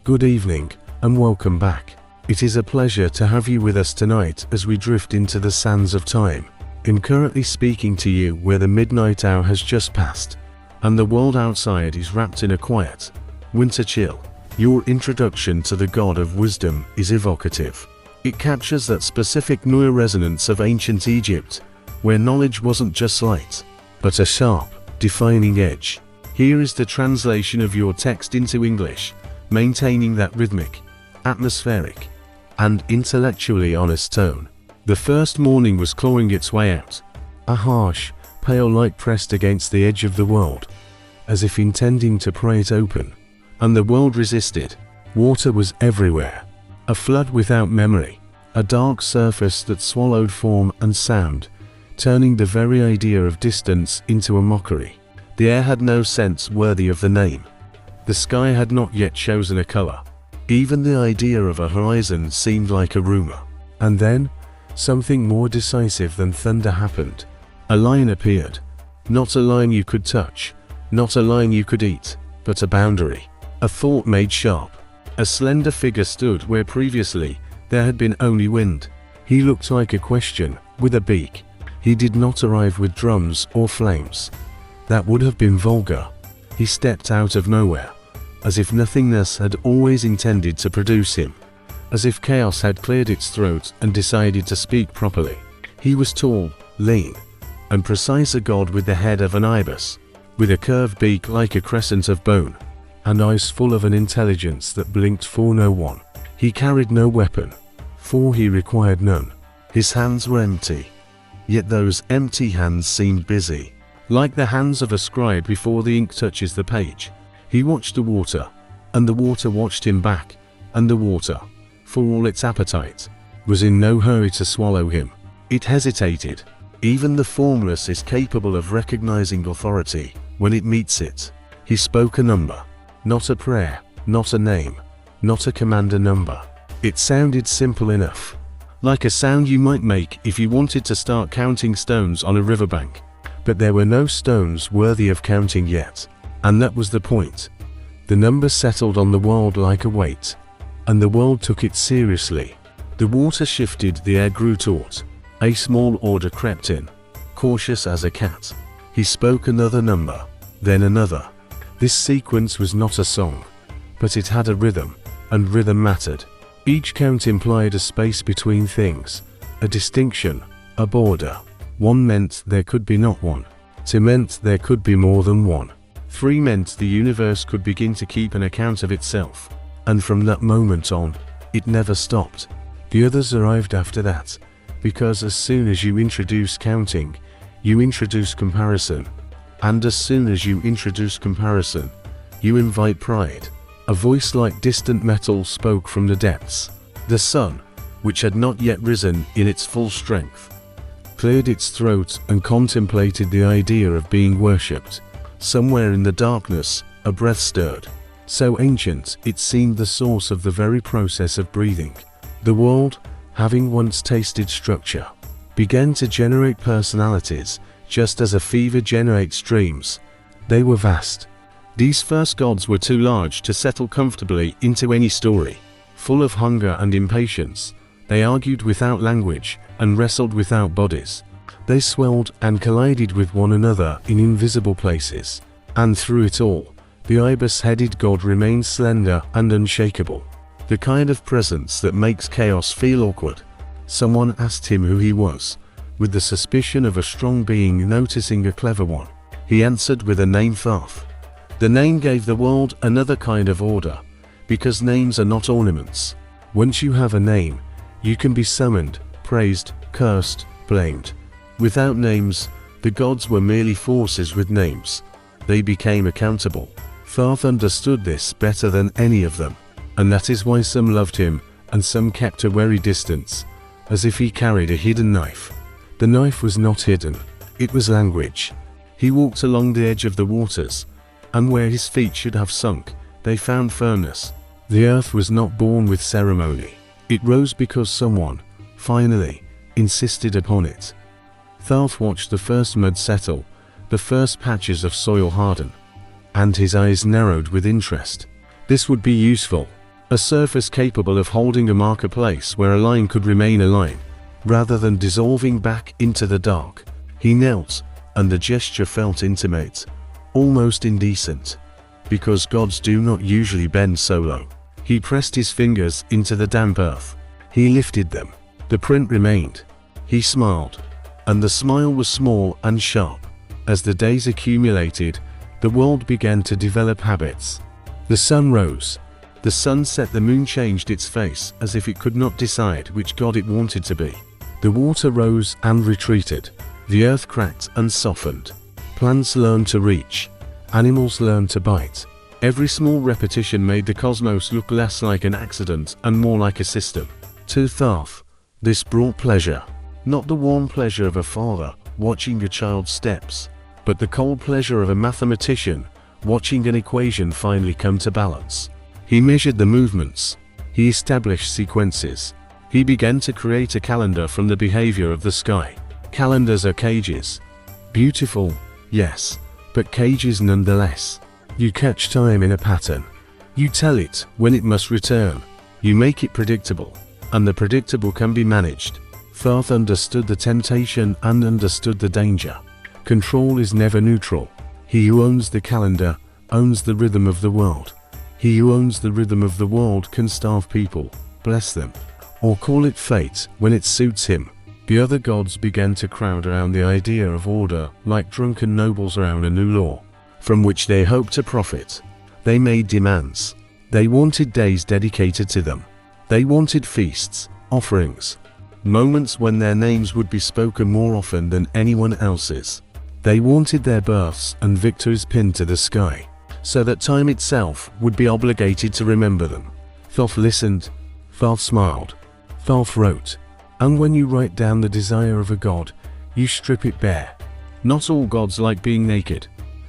Good evening, and welcome back. It is a pleasure to have you with us tonight as we drift into the sands of time. I'm currently speaking to you where the midnight hour has just passed, and the world outside is wrapped in a quiet, winter chill. Your introduction to the god of wisdom is evocative. It captures that specific near resonance of ancient Egypt, where knowledge wasn't just light, but a sharp, defining edge. Here is the translation of your text into English, maintaining that rhythmic, atmospheric, and intellectually honest tone. The first morning was clawing its way out, a harsh, pale light pressed against the edge of the world, as if intending to pry it open. And the world resisted. Water was everywhere, a flood without memory, a dark surface that swallowed form and sound, turning the very idea of distance into a mockery. The air had no sense worthy of the name. The sky had not yet chosen a color. Even the idea of a horizon seemed like a rumor. And then, something more decisive than thunder happened. A line appeared. Not a line you could touch, not a line you could eat, but a boundary. A thought made sharp. A slender figure stood where previously there had been only wind. He looked like a question, with a beak. He did not arrive with drums or flames. That would have been vulgar. He stepped out of nowhere, as if nothingness had always intended to produce him, as if chaos had cleared its throat and decided to speak properly. He was tall, lean, and precise, a god with the head of an ibis, with a curved beak like a crescent of bone, and eyes full of an intelligence that blinked for no one. He carried no weapon, for he required none. His hands were empty, yet those empty hands seemed busy, like the hands of a scribe before the ink touches the page. He watched the water, and the water watched him back, and the water, for all its appetite, was in no hurry to swallow him. It hesitated. Even the formless is capable of recognizing authority when it meets it. He spoke a number. Not a prayer, not a name, not a commander number. It sounded simple enough, like a sound you might make if you wanted to start counting stones on a riverbank. But there were no stones worthy of counting yet, and that was the point. The number settled on the world like a weight, and the world took it seriously. The water shifted, the air grew taut. A small order crept in, cautious as a cat. He spoke another number, then another. This sequence was not a song, but it had a rhythm, and rhythm mattered. Each count implied a space between things, a distinction, a border. One meant there could be not one. Two meant there could be more than one. Three meant the universe could begin to keep an account of itself. And from that moment on, it never stopped. The others arrived after that, because as soon as you introduce counting, you introduce comparison. And as soon as you introduce comparison, you invite pride. A voice like distant metal spoke from the depths. The sun, which had not yet risen in its full strength, cleared its throat and contemplated the idea of being worshipped. Somewhere in the darkness, a breath stirred. So ancient, it seemed the source of the very process of breathing. The world, having once tasted structure, began to generate personalities, just as a fever generates dreams. They were vast. These first gods were too large to settle comfortably into any story. Full of hunger and impatience, they argued without language and wrestled without bodies. They swelled and collided with one another in invisible places. And through it all, the ibis-headed god remained slender and unshakable. The kind of presence that makes chaos feel awkward. Someone asked him who he was, with the suspicion of a strong being noticing a clever one. He answered with a name, Thoth. The name gave the world another kind of order, because names are not ornaments. Once you have a name, you can be summoned, praised, cursed, blamed. Without names, the gods were merely forces. With names, they became accountable. Thoth understood this better than any of them, and that is why some loved him and some kept a wary distance, as if he carried a hidden knife. The knife was not hidden, it was language. He walked along the edge of the waters, and where his feet should have sunk, they found firmness. The earth was not born with ceremony. It rose because someone, finally, insisted upon it. Thoth watched the first mud settle, the first patches of soil harden, and his eyes narrowed with interest. This would be useful. a surface capable of holding a marker place where a line could remain a line, rather than dissolving back into the dark. He knelt, and the gesture felt intimate, almost indecent, because gods do not usually bend so low. He pressed his fingers into the damp earth. He lifted them. The print remained. He smiled, and the smile was small and sharp. As the days accumulated, the world began to develop habits. The sun rose. The sun set. The moon changed its face as if it could not decide which god it wanted to be. The water rose and retreated. The earth cracked and softened. Plants learned to reach. Animals learned to bite. Every small repetition made the cosmos look less like an accident and more like a system. To Thoth, this brought pleasure. Not the warm pleasure of a father watching a child's steps, but the cold pleasure of a mathematician watching an equation finally come to balance. He measured the movements. He established sequences. He began to create a calendar from the behavior of the sky. Calendars are cages. Beautiful, yes, but cages nonetheless. You catch time in a pattern. You tell it when it must return. You make it predictable, and the predictable can be managed. Thoth understood the temptation and understood the danger. Control is never neutral. He who owns the calendar owns the rhythm of the world. He who owns the rhythm of the world can starve people, bless them, or call it fate when it suits him. The other gods began to crowd around the idea of order like drunken nobles around a new law, from which they hoped to profit. They made demands. They wanted days dedicated to them. They wanted feasts, offerings, moments when their names would be spoken more often than anyone else's. They wanted their births and victories pinned to the sky, so that time itself would be obligated to remember them. Thoth listened. Thoth smiled. Thoth wrote. And when you write down the desire of a god, you strip it bare. Not all gods like being naked.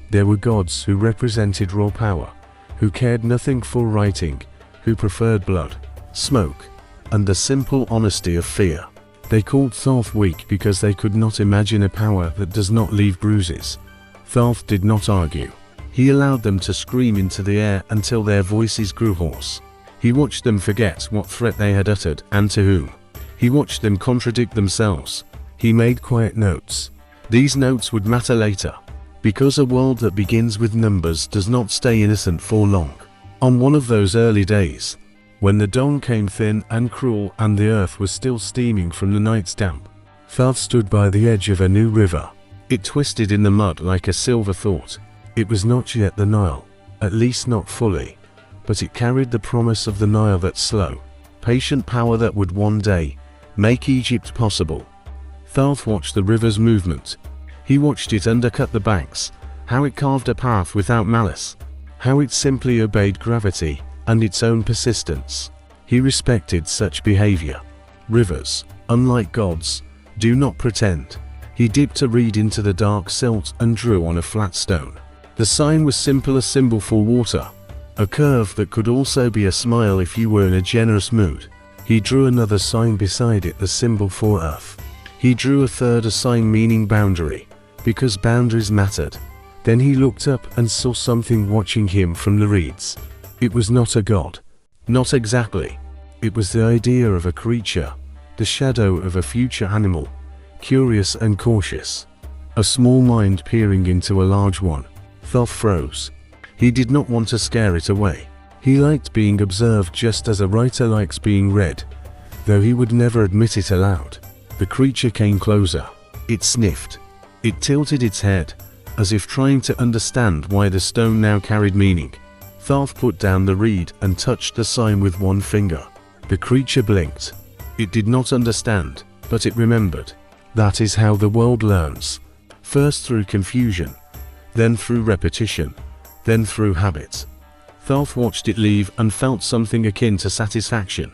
There were gods who represented raw power, who cared nothing for writing, who preferred blood, smoke, and the simple honesty of fear. They called Thoth weak because they could not imagine a power that does not leave bruises. Thoth did not argue. He allowed them to scream into the air until their voices grew hoarse. He watched them forget what threat they had uttered and to whom. He watched them contradict themselves. He made quiet notes. These notes would matter later, because a world that begins with numbers does not stay innocent for long. On one of those early days, when the dawn came thin and cruel and the earth was still steaming from the night's damp, Thoth stood by the edge of a new river. It twisted in the mud like a silver thought. It was not yet the Nile, at least not fully, but it carried the promise of the Nile, that slow, patient power that would one day make Egypt possible. Thoth watched the river's movement. He watched it undercut the banks, how it carved a path without malice, how it simply obeyed gravity and its own persistence. He respected such behavior. Rivers, unlike gods, do not pretend. He dipped a reed into the dark silt and drew on a flat stone. The sign was simple, a symbol for water, a curve that could also be a smile if you were in a generous mood. He drew another sign beside it, the symbol for earth. He drew a third, a sign meaning boundary, because boundaries mattered. Then he looked up and saw something watching him from the reeds. It was not a god. Not exactly. It was the idea of a creature, the shadow of a future animal, curious and cautious. A small mind peering into a large one. Thoth froze. He did not want to scare it away. He liked being observed just as a writer likes being read, though he would never admit it aloud. The creature came closer. It sniffed. It tilted its head, as if trying to understand why the stone now carried meaning. Thoth put down the reed and touched the sign with one finger. The creature blinked. It did not understand, but it remembered. That is how the world learns. First through confusion, then through repetition, then through habit. Thoth watched it leave and felt something akin to satisfaction.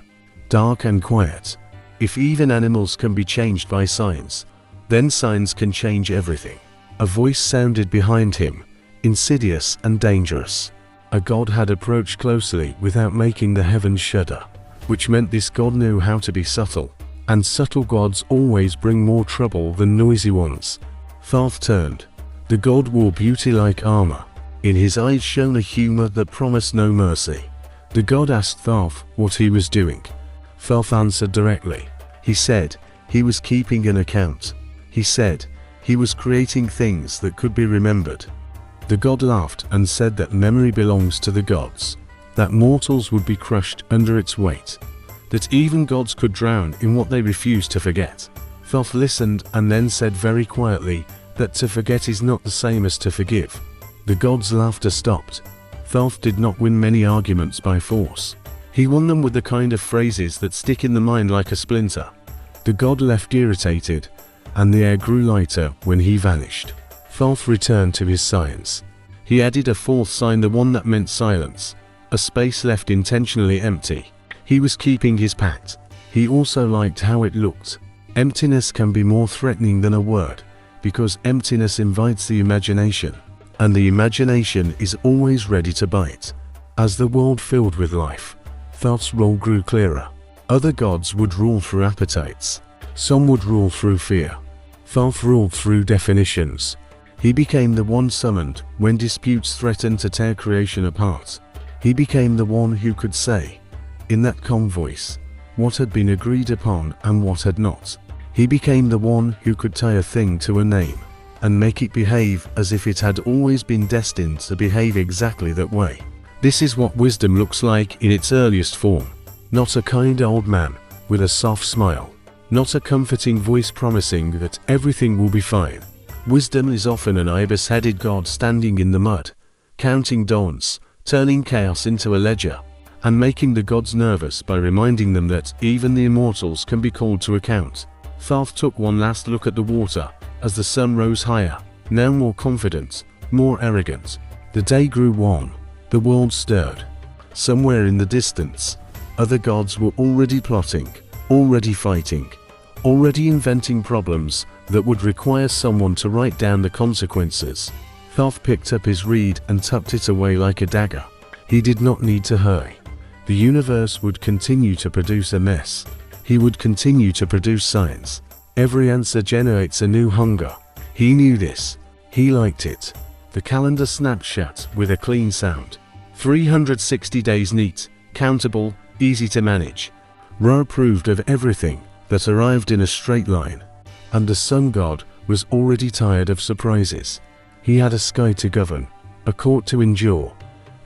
Dark and quiet. If even animals can be changed by signs, then signs can change everything. A voice sounded behind him, insidious and dangerous. A god had approached closely without making the heavens shudder, which meant this god knew how to be subtle, and subtle gods always bring more trouble than noisy ones. Thoth turned. The god wore beauty like armor. In his eyes shone a humor that promised no mercy. The god asked Thoth what he was doing. Thoth answered directly. He said he was keeping an account. He said he was creating things that could be remembered. The god laughed and said that memory belongs to the gods, that mortals would be crushed under its weight, that even gods could drown in what they refused to forget. Thoth listened and then said very quietly that to forget is not the same as to forgive. The gods' laughter stopped. Thoth did not win many arguments by force. He won them with the kind of phrases that stick in the mind like a splinter. The god left irritated, and the air grew lighter when he vanished. Thoth returned to his science. He added a fourth sign, the one that meant silence, a space left intentionally empty. He was keeping his pact. He also liked how it looked. Emptiness can be more threatening than a word, because emptiness invites the imagination, and the imagination is always ready to bite. As the world filled with life, Thoth's role grew clearer. Other gods would rule through appetites. Some would rule through fear. Thoth ruled through definitions. He became the one summoned when disputes threatened to tear creation apart. He became the one who could say, in that calm voice, what had been agreed upon and what had not. He became the one who could tie a thing to a name and make it behave as if it had always been destined to behave exactly that way. This is what wisdom looks like in its earliest form. Not a kind old man with a soft smile. Not a comforting voice promising that everything will be fine. Wisdom is often an ibis-headed god standing in the mud, counting dawns, turning chaos into a ledger, and making the gods nervous by reminding them that even the immortals can be called to account. Thoth took one last look at the water as the sun rose higher, now more confident, more arrogant. The day grew warm. The world stirred. Somewhere in the distance, other gods were already plotting, already fighting, already inventing problems that would require someone to write down the consequences. Thoth picked up his reed and tucked it away like a dagger. He did not need to hurry. The universe would continue to produce a mess. He would continue to produce science. Every answer generates a new hunger. He knew this. He liked it. The calendar snapped shut with a clean sound. 360 days neat, countable, easy to manage. Ra approved of everything that arrived in a straight line. And the sun god was already tired of surprises. He had a sky to govern, a court to endure,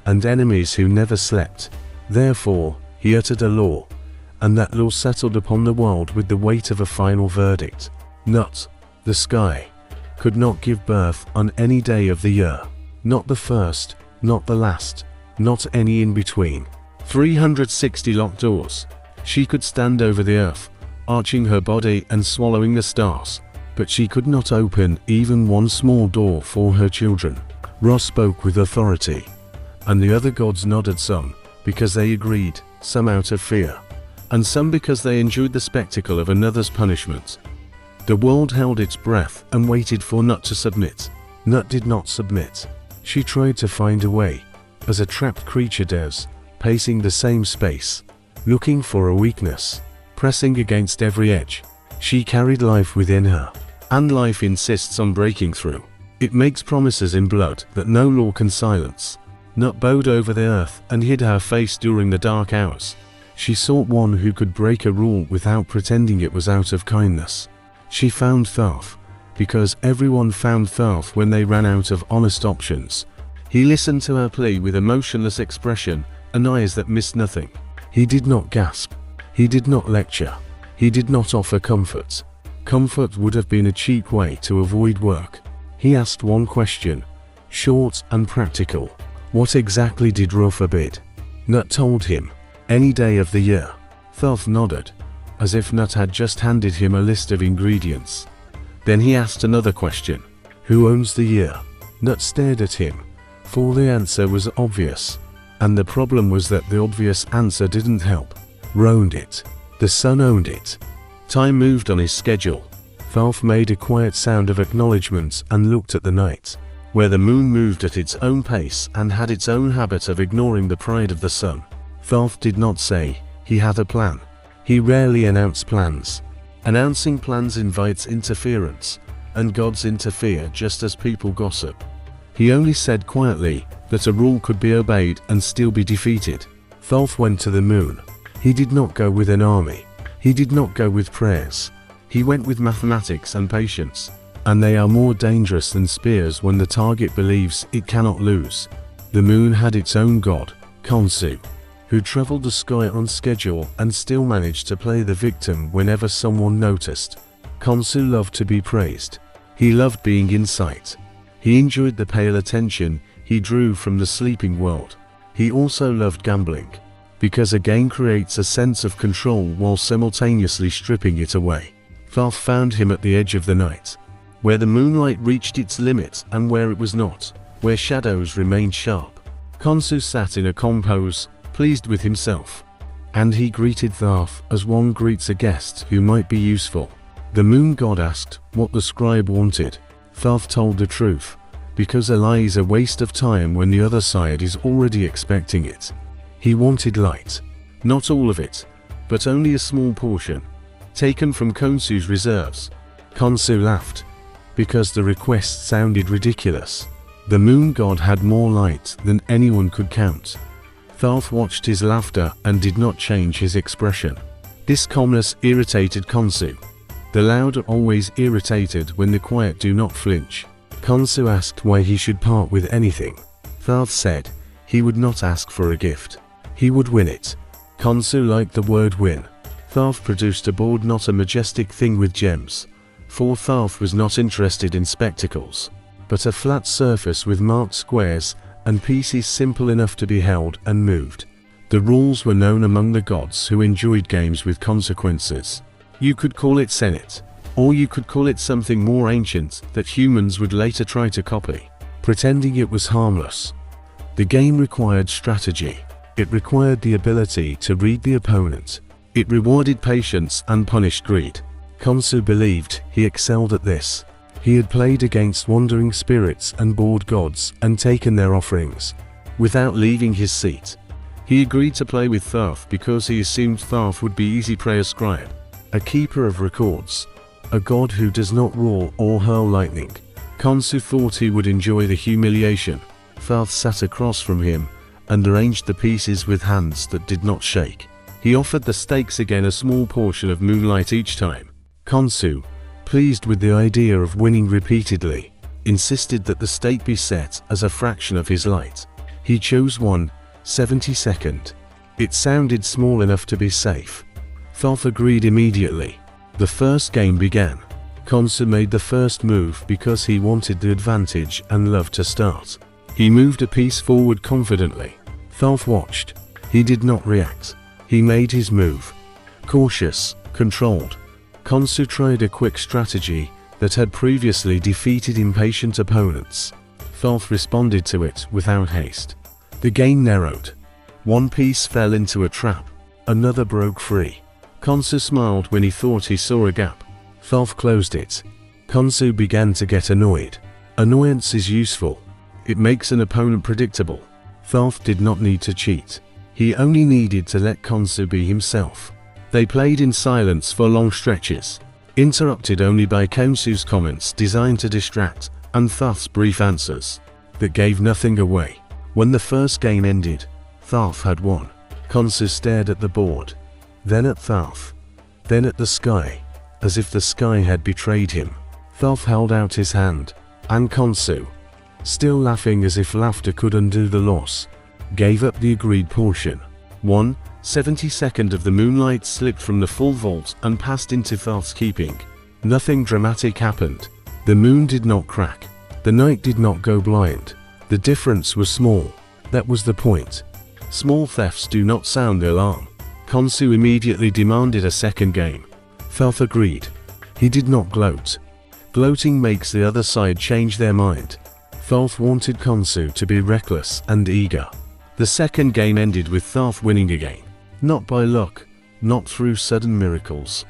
and enemies who never slept. Therefore, he uttered a law, and that law settled upon the world with the weight of a final verdict. Not the sky could not give birth on any day of the year. Not the first, not the last, not any in between. 360 locked doors. She could stand over the earth, arching her body and swallowing the stars, but she could not open even one small door for her children. Ra spoke with authority, and the other gods nodded, some because they agreed, some out of fear, and some because they enjoyed the spectacle of another's punishment. The world held its breath and waited for Nut to submit. Nut did not submit. She tried to find a way, as a trapped creature does, pacing the same space, looking for a weakness, pressing against every edge. She carried life within her, and life insists on breaking through. It makes promises in blood that no law can silence. Nut bowed over the earth and hid her face during the dark hours. She sought one who could break a rule without pretending it was out of kindness. She found Thoth, because everyone found Thoth when they ran out of honest options. He listened to her plea with a motionless expression and eyes that missed nothing. He did not gasp. He did not lecture. He did not offer comfort. Comfort would have been a cheap way to avoid work. He asked one question, short and practical. What exactly did Ra forbid? Nut told him, any day of the year. Thoth nodded, as if Nut had just handed him a list of ingredients. Then he asked another question, who owns the year? Nut stared at him, for the answer was obvious, and the problem was that the obvious answer didn't help. Ra owned it. The sun owned it. Time moved on his schedule. Thoth made a quiet sound of acknowledgement and looked at the night, where the moon moved at its own pace and had its own habit of ignoring the pride of the sun. Thoth did not say he had a plan. He rarely announced plans. Announcing plans invites interference, and gods interfere just as people gossip. He only said quietly that a rule could be obeyed and still be defeated. Thoth went to the moon. He did not go with an army. He did not go with prayers. He went with mathematics and patience. And they are more dangerous than spears when the target believes it cannot lose. The moon had its own god, Khonsu, who traveled the sky on schedule and still managed to play the victim whenever someone noticed. Khonsu loved to be praised. He loved being in sight. He enjoyed the pale attention he drew from the sleeping world. He also loved gambling, because a game creates a sense of control while simultaneously stripping it away. Thoth found him at the edge of the night, where the moonlight reached its limit and where it was not, where shadows remained sharp. Khonsu sat in a calm pose, pleased with himself. And he greeted Thoth as one greets a guest who might be useful. The moon god asked what the scribe wanted. Thoth told the truth, because a lie is a waste of time when the other side is already expecting it. He wanted light. Not all of it, but only a small portion, taken from Khonsu's reserves. Khonsu laughed, because the request sounded ridiculous. The moon god had more light than anyone could count. Thoth watched his laughter and did not change his expression. This calmness irritated Khonsu. The loud are always irritated when the quiet do not flinch. Khonsu asked why he should part with anything. Thoth said he would not ask for a gift. He would win it. Khonsu liked the word win. Thoth produced a board, not a majestic thing with gems, for Thoth was not interested in spectacles, but a flat surface with marked squares and pieces simple enough to be held and moved. The rules were known among the gods who enjoyed games with consequences. You could call it Senate, or you could call it something more ancient that humans would later try to copy, pretending it was harmless. The game required strategy. It required the ability to read the opponent. It rewarded patience and punished greed. Khonsu believed he excelled at this. He had played against wandering spirits and bored gods and taken their offerings, without leaving his seat. He agreed to play with Thoth because he assumed Thoth would be easy prey, a scribe, a keeper of records, a god who does not roar or hurl lightning. Khonsu thought he would enjoy the humiliation. Thoth sat across from him and arranged the pieces with hands that did not shake. He offered the stakes again, a small portion of moonlight each time. Khonsu, pleased with the idea of winning repeatedly, insisted that the stake be set as a fraction of his light. He chose 1/72. It sounded small enough to be safe. Thoth agreed immediately. The first game began. Khonsu made the first move because he wanted the advantage and loved to start. He moved a piece forward confidently. Thoth watched. He did not react. He made his move. Cautious, controlled. Khonsu tried a quick strategy that had previously defeated impatient opponents. Thoth responded to it without haste. The game narrowed. One piece fell into a trap. Another broke free. Khonsu smiled when he thought he saw a gap. Thoth closed it. Khonsu began to get annoyed. Annoyance is useful. It makes an opponent predictable. Thoth did not need to cheat. He only needed to let Khonsu be himself. They played in silence for long stretches, interrupted only by Khonsu's comments designed to distract, and Thoth's brief answers that gave nothing away. When the first game ended, Thoth had won. Khonsu stared at the board, then at Thoth, then at the sky, as if the sky had betrayed him. Thoth held out his hand, and Khonsu, still laughing as if laughter could undo the loss, gave up the agreed portion. 1/72 of the moonlight slipped from the full vault and passed into Thoth's keeping. Nothing dramatic happened. The moon did not crack. The night did not go blind. The difference was small. That was the point. Small thefts do not sound the alarm. Khonsu immediately demanded a second game. Thoth agreed. He did not gloat. Gloating makes the other side change their mind. Thoth wanted Khonsu to be reckless and eager. The second game ended with Thoth winning again. Not by luck, not through sudden miracles,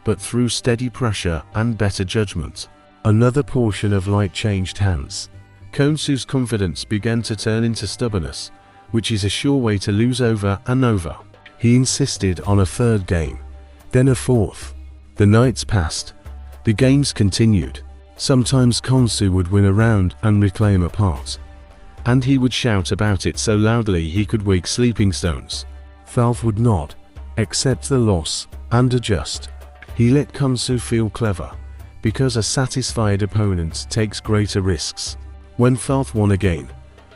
but through steady pressure and better judgment. Another portion of light changed hands. Khonsu's confidence began to turn into stubbornness, which is a sure way to lose over and over. He insisted on a third game, then a fourth. The nights passed. The games continued. Sometimes Khonsu would win a round and reclaim a part, and he would shout about it so loudly he could wake sleeping stones. Thoth would not accept the loss and adjust. He let Khonsu feel clever, because a satisfied opponent takes greater risks. When Thoth won again,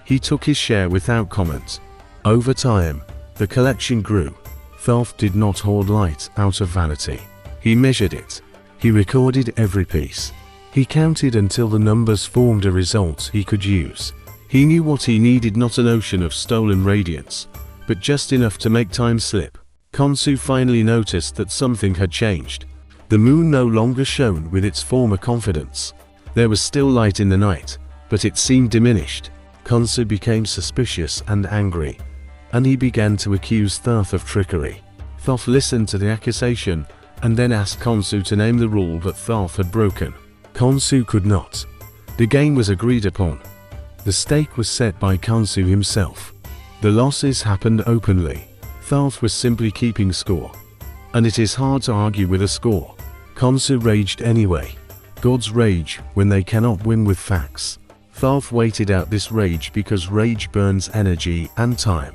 he took his share without comment. Over time, the collection grew. Thoth did not hoard light out of vanity. He measured it. He recorded every piece. He counted until the numbers formed a result he could use. He knew what he needed, not an ocean of stolen radiance, but just enough to make time slip. Khonsu finally noticed that something had changed. The moon no longer shone with its former confidence. There was still light in the night, but it seemed diminished. Khonsu became suspicious and angry, and he began to accuse Thoth of trickery. Thoth listened to the accusation and then asked Khonsu to name the rule that Thoth had broken. Khonsu could not. The game was agreed upon. The stake was set by Khonsu himself. The losses happened openly. Thoth was simply keeping score, and it is hard to argue with a score. Khonsu raged anyway. Gods rage when they cannot win with facts. Thoth waited out this rage because rage burns energy and time,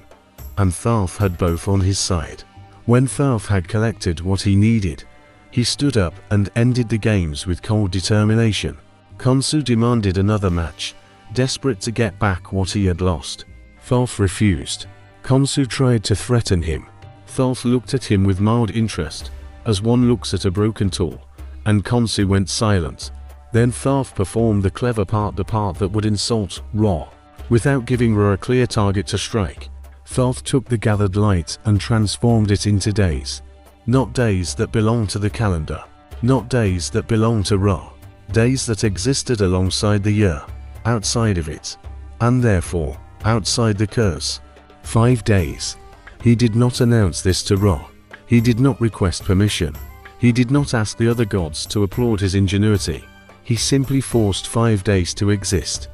and Thoth had both on his side. When Thoth had collected what he needed, he stood up and ended the games with cold determination. Khonsu demanded another match, desperate to get back what he had lost. Thoth refused. Khonsu tried to threaten him. Thoth looked at him with mild interest, as one looks at a broken tool, and Khonsu went silent. Then Thoth performed the clever part, the part that would insult Ra. Without giving Ra a clear target to strike, Thoth took the gathered light and transformed it into days. Not days that belong to the calendar. Not days that belong to Ra. Days that existed alongside the year, outside of it, and therefore, outside the curse. 5 days. He did not announce this to Ra. He did not request permission. He did not ask the other gods to applaud his ingenuity. He simply forced 5 days to exist.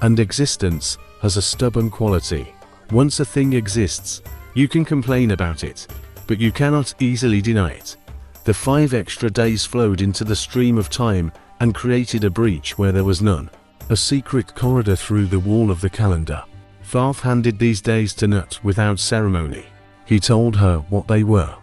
And existence has a stubborn quality. Once a thing exists, you can complain about it, but you cannot easily deny it. The 5 extra days flowed into the stream of time and created a breach where there was none. A secret corridor through the wall of the calendar. Thoth handed these days to Nut without ceremony. He told her what they were.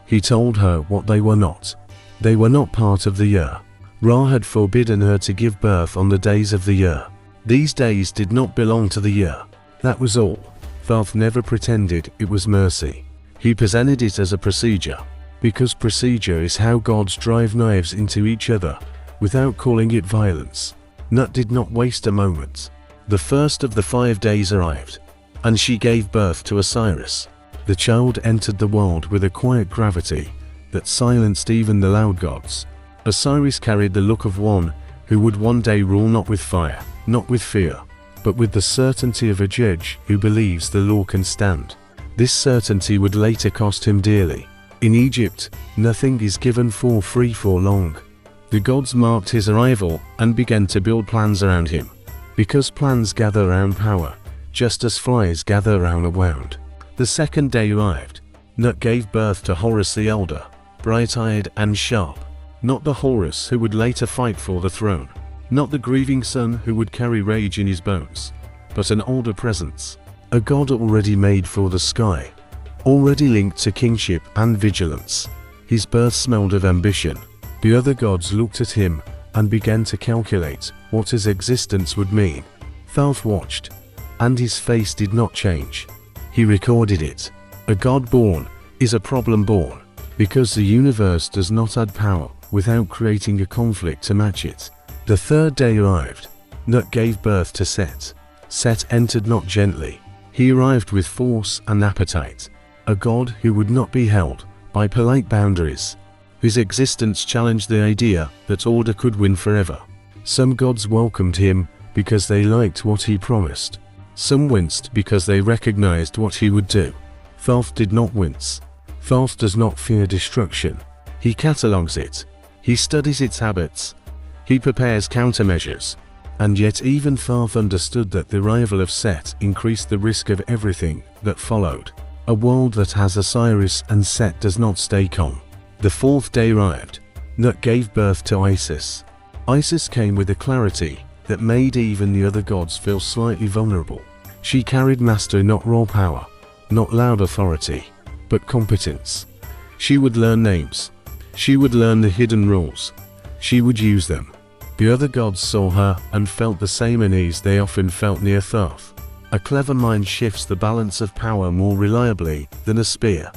He told her what they were not. They were not part of the year. Ra had forbidden her to give birth on the days of the year. These days did not belong to the year. That was all. Thoth never pretended it was mercy. He presented it as a procedure, because procedure is how gods drive knives into each other, without calling it violence. Nut did not waste a moment. The first of the 5 days arrived, and she gave birth to Osiris. The child entered the world with a quiet gravity that silenced even the loud gods. Osiris carried the look of one who would one day rule not with fire, not with fear, but with the certainty of a judge who believes the law can stand. This certainty would later cost him dearly. In Egypt, nothing is given for free for long. The gods marked his arrival and began to build plans around him, because plans gather around power, just as flies gather around a wound. The second day arrived. Nut gave birth to Horus the Elder, bright-eyed and sharp. Not the Horus who would later fight for the throne. Not the grieving son who would carry rage in his bones, but an older presence. A god already made for the sky, already linked to kingship and vigilance. His birth smelled of ambition. The other gods looked at him and began to calculate what his existence would mean. Thoth watched, and his face did not change. He recorded it. A god born is a problem born, because the universe does not add power without creating a conflict to match it. The third day arrived. Nut gave birth to Set. Set entered not gently. He arrived with force and appetite. A god who would not be held by polite boundaries. His existence challenged the idea that order could win forever. Some gods welcomed him because they liked what he promised. Some winced because they recognized what he would do. Thoth did not wince. Thoth does not fear destruction. He catalogues it. He studies its habits. He prepares countermeasures. And yet even Thoth understood that the arrival of Set increased the risk of everything that followed. A world that has Osiris and Set does not stay calm. The fourth day arrived. Nut gave birth to Isis. Isis came with a clarity that made even the other gods feel slightly vulnerable. She carried master, not raw power, not loud authority, but competence. She would learn names. She would learn the hidden rules. She would use them. The other gods saw her and felt the same unease they often felt near Thoth. A clever mind shifts the balance of power more reliably than a spear.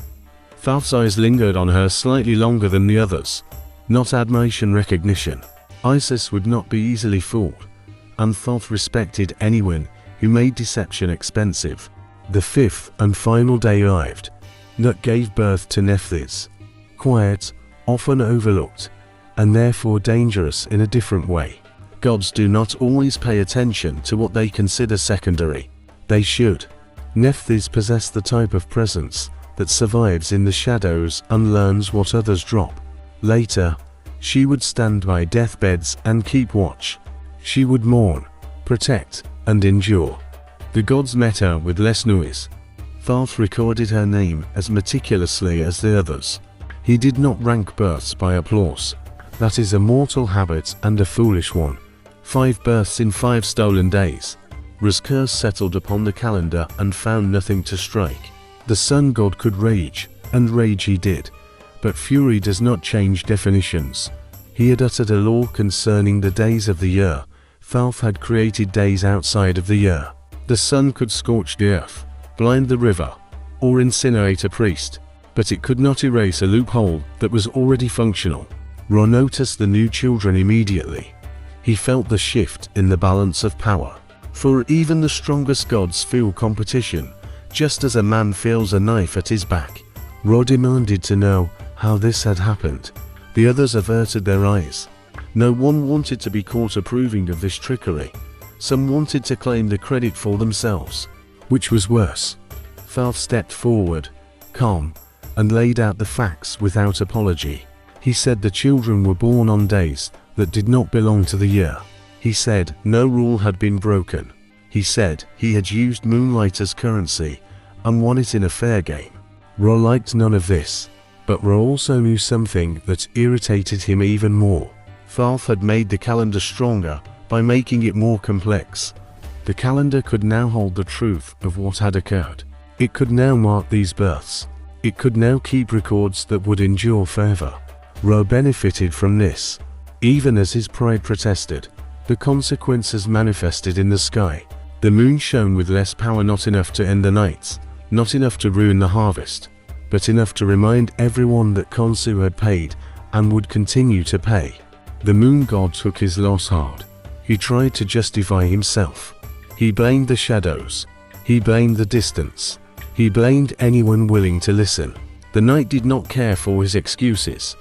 Thoth's eyes lingered on her slightly longer than the others. Not admiration, recognition. Isis would not be easily fooled, and Thoth respected anyone who made deception expensive. The fifth and final day arrived. Nut gave birth to Nephthys. Quiet, often overlooked, and therefore dangerous in a different way. Gods do not always pay attention to what they consider secondary. They should. Nephthys possessed the type of presence that survives in the shadows and learns what others drop. Later, she would stand by deathbeds and keep watch. She would mourn, protect, and endure. The gods met her with less noise. Thoth recorded her name as meticulously as the others. He did not rank births by applause. That is a mortal habit and a foolish one. 5 births in 5 stolen days. Ra's curse settled upon the calendar and found nothing to strike. The sun god could rage, and rage he did. But fury does not change definitions. He had uttered a law concerning the days of the year. Thoth had created days outside of the year. The sun could scorch the earth, blind the river, or incinerate a priest, but it could not erase a loophole that was already functional. Ra noticed the new children immediately. He felt the shift in the balance of power. For even the strongest gods feel competition, just as a man feels a knife at his back. Ra demanded to know how this had happened. The others averted their eyes. No one wanted to be caught approving of this trickery. Some wanted to claim the credit for themselves. Which was worse? Thoth stepped forward, calm, and laid out the facts without apology. He said the children were born on days that did not belong to the year. He said no rule had been broken. He said he had used moonlight as currency and won it in a fair game. Ra liked none of this, but Ra also knew something that irritated him even more. Thoth had made the calendar stronger by making it more complex. The calendar could now hold the truth of what had occurred. It could now mark these births. It could now keep records that would endure forever. Ra benefited from this, even as his pride protested. The consequences manifested in the sky. The moon shone with less power, not enough to end the nights, not enough to ruin the harvest, but enough to remind everyone that Khonsu had paid and would continue to pay. The moon god took his loss hard. He tried to justify himself. He blamed the shadows. He blamed the distance. He blamed anyone willing to listen. The night did not care for his excuses.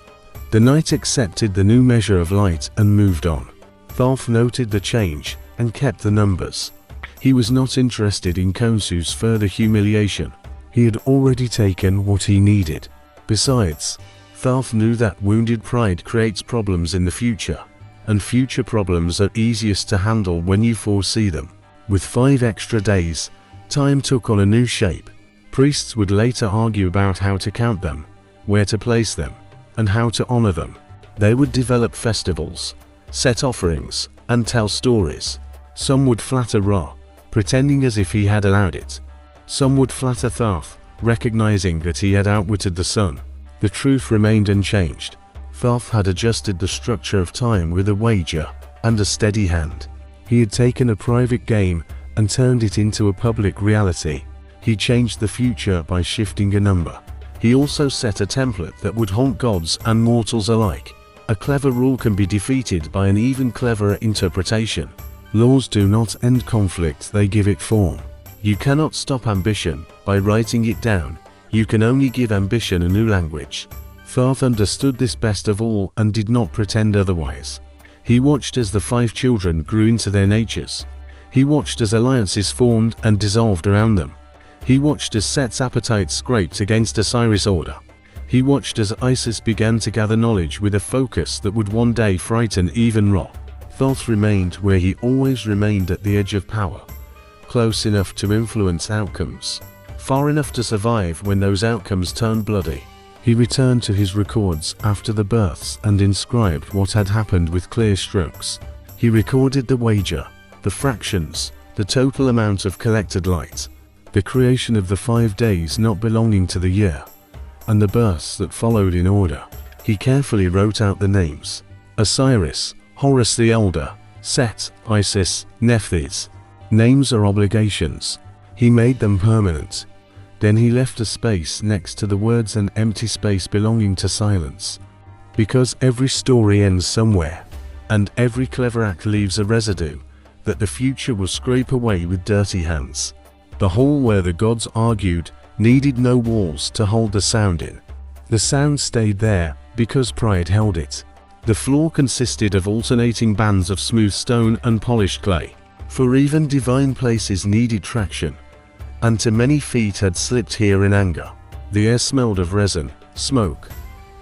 The night accepted the new measure of light and moved on. Thoth noted the change and kept the numbers. He was not interested in Khonsu's further humiliation. He had already taken what he needed. Besides, Thoth knew that wounded pride creates problems in the future, and future problems are easiest to handle when you foresee them. With 5 extra days, time took on a new shape. Priests would later argue about how to count them, where to place them, and how to honor them. They would develop festivals, set offerings, and tell stories. Some would flatter Ra, pretending as if he had allowed it. Some would flatter Thoth, recognizing that he had outwitted the sun. The truth remained unchanged. Thoth had adjusted the structure of time with a wager and a steady hand. He had taken a private game and turned it into a public reality. He changed the future by shifting a number. He also set a template that would haunt gods and mortals alike. A clever rule can be defeated by an even cleverer interpretation. Laws do not end conflict, they give it form. You cannot stop ambition by writing it down. You can only give ambition a new language. Thoth understood this best of all and did not pretend otherwise. He watched as the 5 children grew into their natures. He watched as alliances formed and dissolved around them. He watched as Set's appetite scraped against Osiris' order. He watched as Isis began to gather knowledge with a focus that would one day frighten even Ra. Thoth remained where he always remained, at the edge of power, close enough to influence outcomes, far enough to survive when those outcomes turned bloody. He returned to his records after the births and inscribed what had happened with clear strokes. He recorded the wager, the fractions, the total amount of collected light, the creation of the 5 days not belonging to the year, and the births that followed in order. He carefully wrote out the names: Osiris, Horus the Elder, Set, Isis, Nephthys. Names are obligations. He made them permanent. Then he left a space next to the words, an empty space belonging to silence. Because every story ends somewhere, and every clever act leaves a residue that the future will scrape away with dirty hands. The hall where the gods argued needed no walls to hold the sound in. The sound stayed there because pride held it. The floor consisted of alternating bands of smooth stone and polished clay, for even divine places needed traction, and too many feet had slipped here in anger. The air smelled of resin, smoke,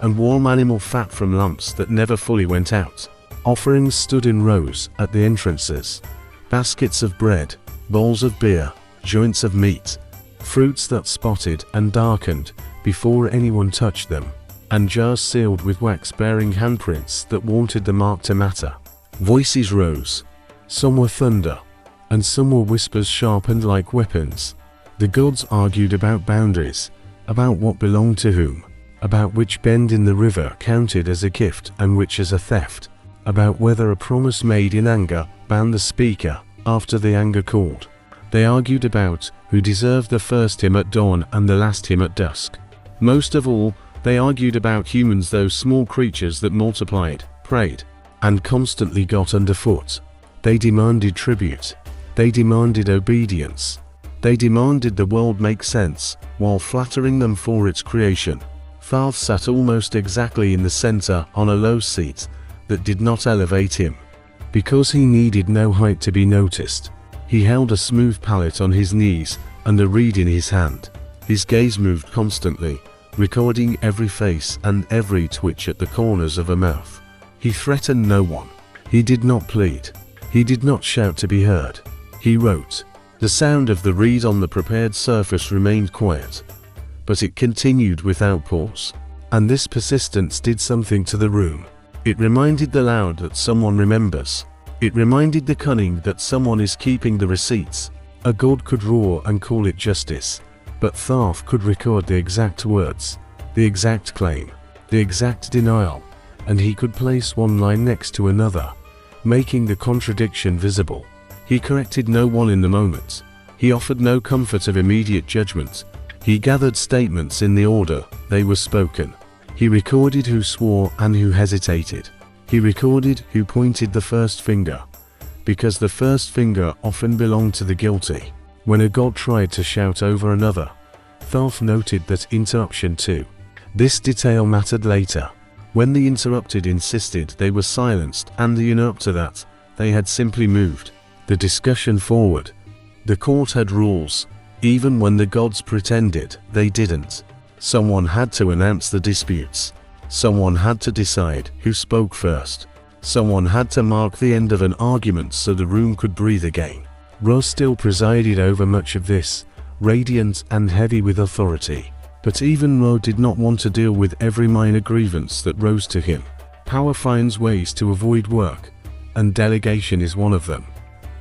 and warm animal fat from lamps that never fully went out. Offerings stood in rows at the entrances. Baskets of bread, bowls of beer, joints of meat, fruits that spotted and darkened before anyone touched them, and jars sealed with wax bearing handprints that wanted the mark to matter. Voices rose. Some were thunder, and some were whispers sharpened like weapons. The gods argued about boundaries, about what belonged to whom, about which bend in the river counted as a gift and which as a theft, about whether a promise made in anger bound the speaker after the anger called. They argued about who deserved the first hymn at dawn and the last hymn at dusk. Most of all, they argued about humans, those small creatures that multiplied, preyed, and constantly got underfoot. They demanded tribute. They demanded obedience. They demanded the world make sense, while flattering them for its creation. Thoth sat almost exactly in the center on a low seat that did not elevate him. Because he needed no height to be noticed, he held a smooth palette on his knees and a reed in his hand. His gaze moved constantly, recording every face and every twitch at the corners of a mouth. He threatened no one. He did not plead. He did not shout to be heard. He wrote. The sound of the reed on the prepared surface remained quiet, but it continued without pause. And this persistence did something to the room. It reminded the loud that someone remembers. It reminded the cunning that someone is keeping the receipts. A god could roar and call it justice, but Thoth could record the exact words, the exact claim, the exact denial, and he could place one line next to another, making the contradiction visible. He corrected no one in the moment. He offered no comfort of immediate judgment. He gathered statements in the order they were spoken. He recorded who swore and who hesitated. He recorded who pointed the first finger, because the first finger often belonged to the guilty. When a god tried to shout over another, Thoth noted that interruption too. This detail mattered later. When the interrupted insisted they were silenced and the interrupter that they had simply moved the discussion forward. The court had rules, even when the gods pretended they didn't. Someone had to announce the disputes. Someone had to decide who spoke first. Someone had to mark the end of an argument so the room could breathe again. Ra still presided over much of this, radiant and heavy with authority. But even Ra did not want to deal with every minor grievance that rose to him. Power finds ways to avoid work, and delegation is one of them.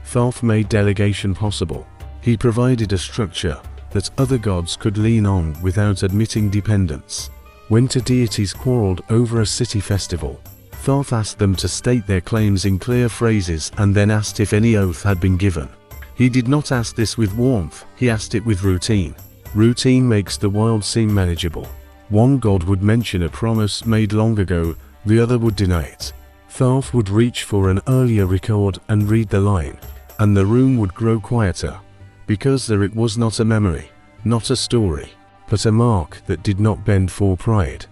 Thoth made delegation possible. He provided a structure that other gods could lean on without admitting dependence. When two deities quarreled over a city festival, Thoth asked them to state their claims in clear phrases and then asked if any oath had been given. He did not ask this with warmth, he asked it with routine. Routine makes the world seem manageable. One god would mention a promise made long ago, the other would deny it. Thoth would reach for an earlier record and read the line, and the room would grow quieter, because there it was not a memory, not a story, but a mark that did not bend for pride.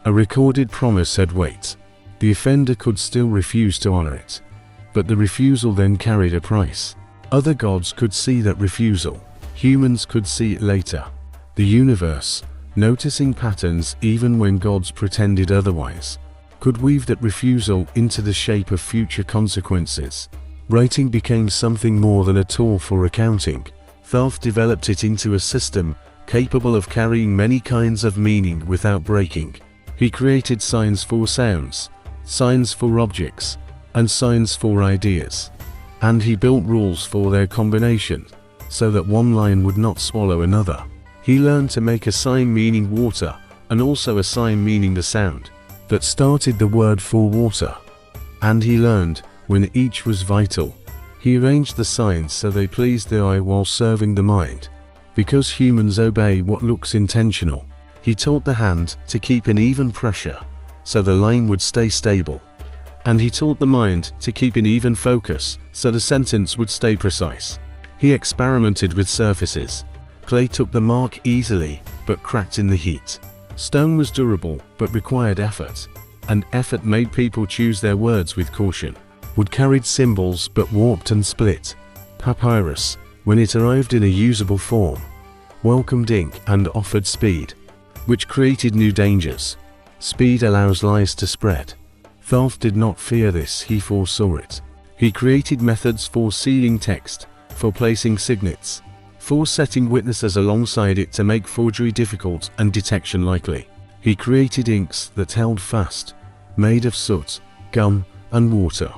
A recorded promise had weight. The offender could still refuse to honor it, but the refusal then carried a price. Other gods could see that refusal. Humans could see it later. The universe, noticing patterns even when gods pretended otherwise, could weave that refusal into the shape of future consequences. Writing became something more than a tool for accounting. Thoth developed it into a system capable of carrying many kinds of meaning without breaking. He created signs for sounds, signs for objects, and signs for ideas. And he built rules for their combination, so that one line would not swallow another. He learned to make a sign meaning water and also a sign meaning the sound that started the word for water. And he learned when each was vital. He arranged the signs so they pleased the eye while serving the mind. Because humans obey what looks intentional, he taught the hand to keep an even pressure so the line would stay stable. And he taught the mind to keep an even focus so the sentence would stay precise. He experimented with surfaces. Clay took the mark easily, but cracked in the heat. Stone was durable, but required effort. And effort made people choose their words with caution. Wood carried symbols, but warped and split. Papyrus, when it arrived in a usable form, welcomed ink and offered speed, which created new dangers. Speed allows lies to spread. Thoth did not fear this, he foresaw it. He created methods for sealing text, for placing signets, for setting witnesses alongside it to make forgery difficult and detection likely. He created inks that held fast, made of soot, gum, and water.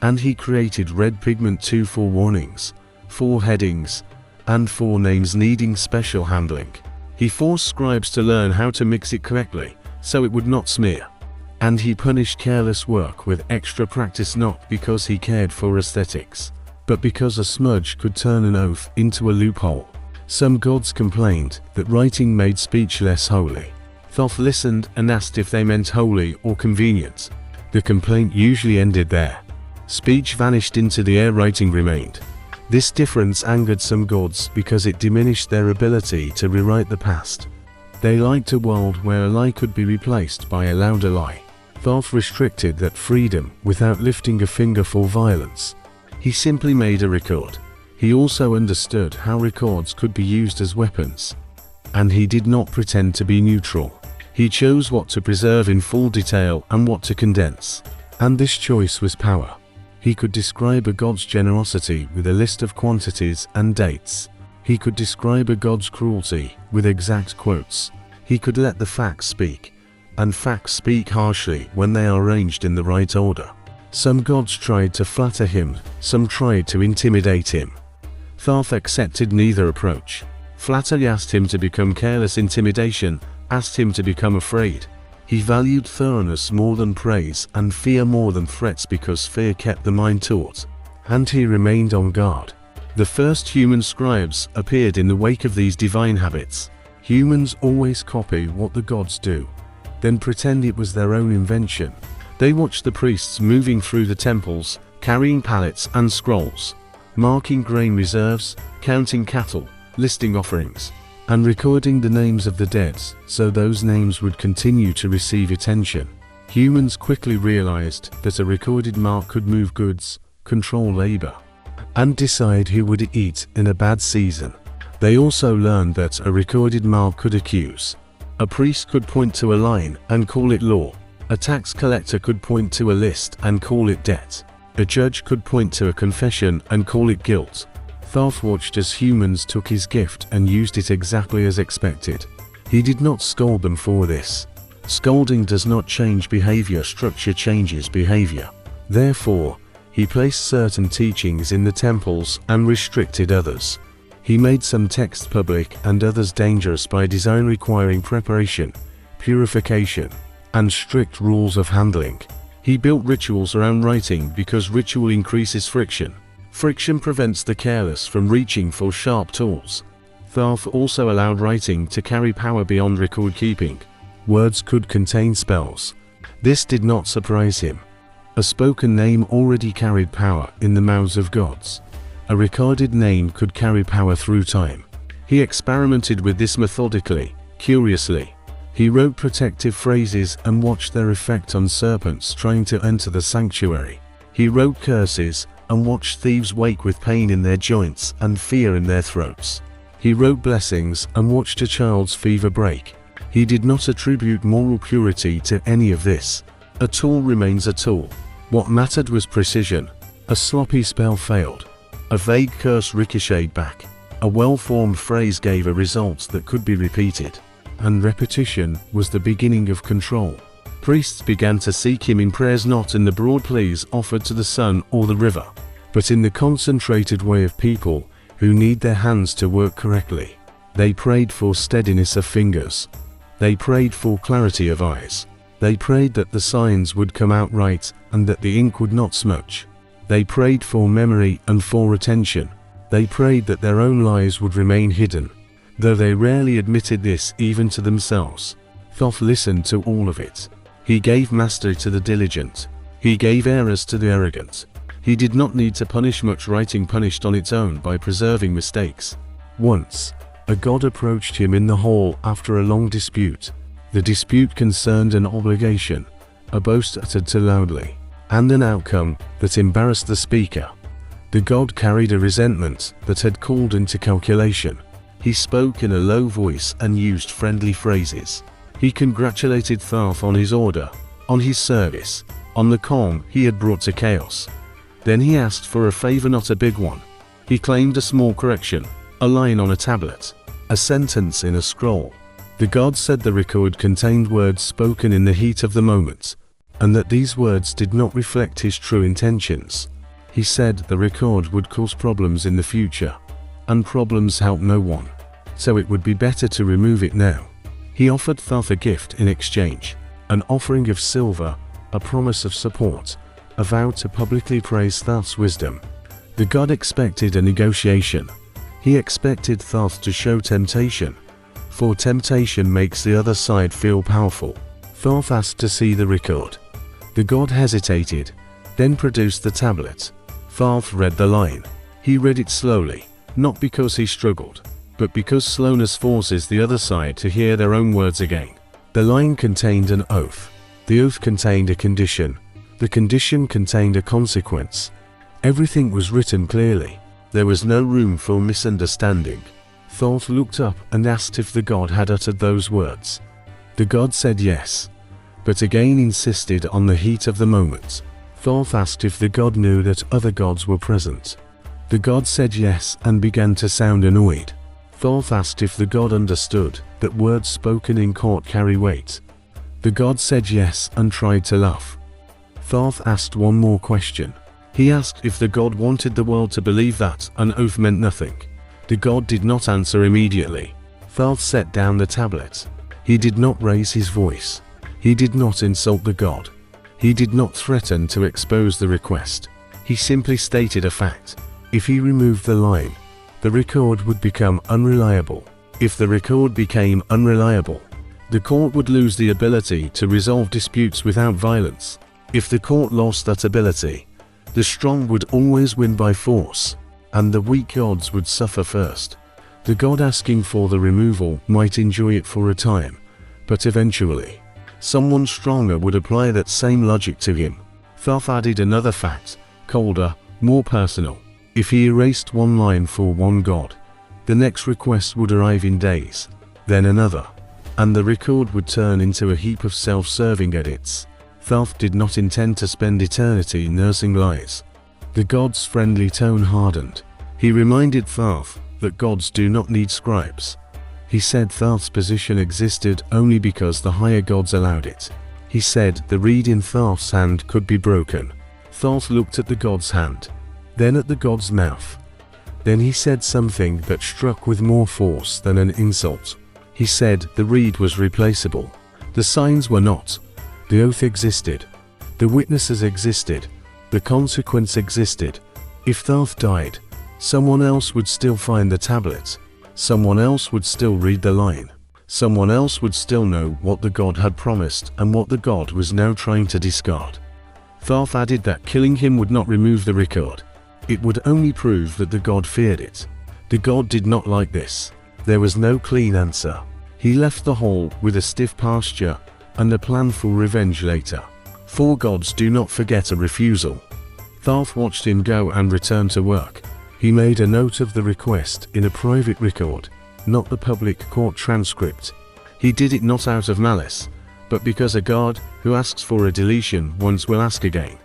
And he created red pigment too for warnings, for headings, and for names needing special handling. He forced scribes to learn how to mix it correctly, so it would not smear. And he punished careless work with extra practice, not because he cared for aesthetics, but because a smudge could turn an oath into a loophole. Some gods complained that writing made speech less holy. Thoth listened and asked if they meant holy or convenient. The complaint usually ended there. Speech vanished into the air, writing remained. This difference angered some gods because it diminished their ability to rewrite the past. They liked a world where a lie could be replaced by a louder lie. Thoth restricted that freedom without lifting a finger for violence. He simply made a record. He also understood how records could be used as weapons. And he did not pretend to be neutral. He chose what to preserve in full detail and what to condense. And this choice was power. He could describe a god's generosity with a list of quantities and dates. He could describe a god's cruelty with exact quotes. He could let the facts speak. And facts speak harshly when they are arranged in the right order. Some gods tried to flatter him, some tried to intimidate him. Thoth accepted neither approach. Flattery asked him to become careless, intimidation asked him to become afraid. He valued thoroughness more than praise and fear more than threats because fear kept the mind taut. And he remained on guard. The first human scribes appeared in the wake of these divine habits. Humans always copy what the gods do, then pretend it was their own invention. They watched the priests moving through the temples, carrying pallets and scrolls, marking grain reserves, counting cattle, listing offerings, and recording the names of the dead, so those names would continue to receive attention. Humans quickly realized that a recorded mark could move goods, control labor, and decide who would eat in a bad season. They also learned that a recorded mark could accuse. A priest could point to a line and call it law. A tax collector could point to a list and call it debt. A judge could point to a confession and call it guilt. Thoth watched as humans took his gift and used it exactly as expected. He did not scold them for this. Scolding does not change behavior, structure changes behavior. Therefore, he placed certain teachings in the temples and restricted others. He made some texts public and others dangerous by design requiring preparation, purification, and strict rules of handling. He built rituals around writing because ritual increases friction. Friction prevents the careless from reaching for sharp tools. Thoth also allowed writing to carry power beyond record keeping. Words could contain spells. This did not surprise him. A spoken name already carried power in the mouths of gods. A recorded name could carry power through time. He experimented with this methodically, curiously. He wrote protective phrases and watched their effect on serpents trying to enter the sanctuary. He wrote curses and watched thieves wake with pain in their joints and fear in their throats. He wrote blessings and watched a child's fever break. He did not attribute moral purity to any of this. A tool remains a tool. What mattered was precision. A sloppy spell failed. A vague curse ricocheted back. A well-formed phrase gave a result that could be repeated. And repetition was the beginning of control. Priests began to seek him in prayers, not in the broad pleas offered to the sun or the river, but in the concentrated way of people who need their hands to work correctly. They prayed for steadiness of fingers. They prayed for clarity of eyes. They prayed that the signs would come out right and that the ink would not smudge. They prayed for memory and for retention. They prayed that their own lives would remain hidden, though they rarely admitted this even to themselves. Thoth listened to all of it. He gave mastery to the diligent. He gave errors to the arrogant. He did not need to punish much. Writing punished on its own by preserving mistakes. Once, a god approached him in the hall after a long dispute. The dispute concerned an obligation, a boast uttered too loudly, and an outcome that embarrassed the speaker. The god carried a resentment that had called into calculation. He spoke in a low voice and used friendly phrases. He congratulated Thoth on his order, on his service, on the calm he had brought to chaos. Then he asked for a favor, not a big one. He claimed a small correction, a line on a tablet, a sentence in a scroll. The god said the record contained words spoken in the heat of the moment, and that these words did not reflect his true intentions. He said the record would cause problems in the future, and problems help no one, so it would be better to remove it now. He offered Thoth a gift in exchange, an offering of silver, a promise of support, a vow to publicly praise Thoth's wisdom. The god expected a negotiation. He expected Thoth to show temptation, for temptation makes the other side feel powerful. Thoth asked to see the record. The god hesitated, then produced the tablet. Thoth read the line. He read it slowly, not because he struggled, but because slowness forces the other side to hear their own words again. The line contained an oath. The oath contained a condition. The condition contained a consequence. Everything was written clearly. There was no room for misunderstanding. Thoth looked up and asked if the god had uttered those words. The god said yes, but again insisted on the heat of the moment. Thoth asked if the god knew that other gods were present. The god said yes and began to sound annoyed. Thoth asked if the god understood that words spoken in court carry weight. The god said yes and tried to laugh. Thoth asked one more question. He asked if the god wanted the world to believe that an oath meant nothing. The god did not answer immediately. Thoth set down the tablet. He did not raise his voice. He did not insult the god. He did not threaten to expose the request. He simply stated a fact. If he removed the line, the record would become unreliable. If the record became unreliable, the court would lose the ability to resolve disputes without violence. If the court lost that ability, the strong would always win by force, and the weak gods would suffer first. The god asking for the removal might enjoy it for a time, but eventually, someone stronger would apply that same logic to him. Thoth added another fact, colder, more personal. If he erased one line for one god, the next request would arrive in days, then another, and the record would turn into a heap of self-serving edits. Thoth did not intend to spend eternity nursing lies. The god's friendly tone hardened. He reminded Thoth that gods do not need scribes. He said Thoth's position existed only because the higher gods allowed it. He said the reed in Thoth's hand could be broken. Thoth looked at the god's hand, then at the god's mouth. Then he said something that struck with more force than an insult. He said the reed was replaceable. The signs were not. The oath existed. The witnesses existed. The consequence existed. If Thoth died, someone else would still find the tablet. Someone else would still read the line. Someone else would still know what the god had promised and what the god was now trying to discard. Thoth added that killing him would not remove the record. It would only prove that the god feared it. The god did not like this. There was no clean answer. He left the hall with a stiff posture and a plan for revenge later. For gods do not forget a refusal. Thoth watched him go and return to work. He made a note of the request in a private record, not the public court transcript. He did it not out of malice, but because a god who asks for a deletion once will ask again,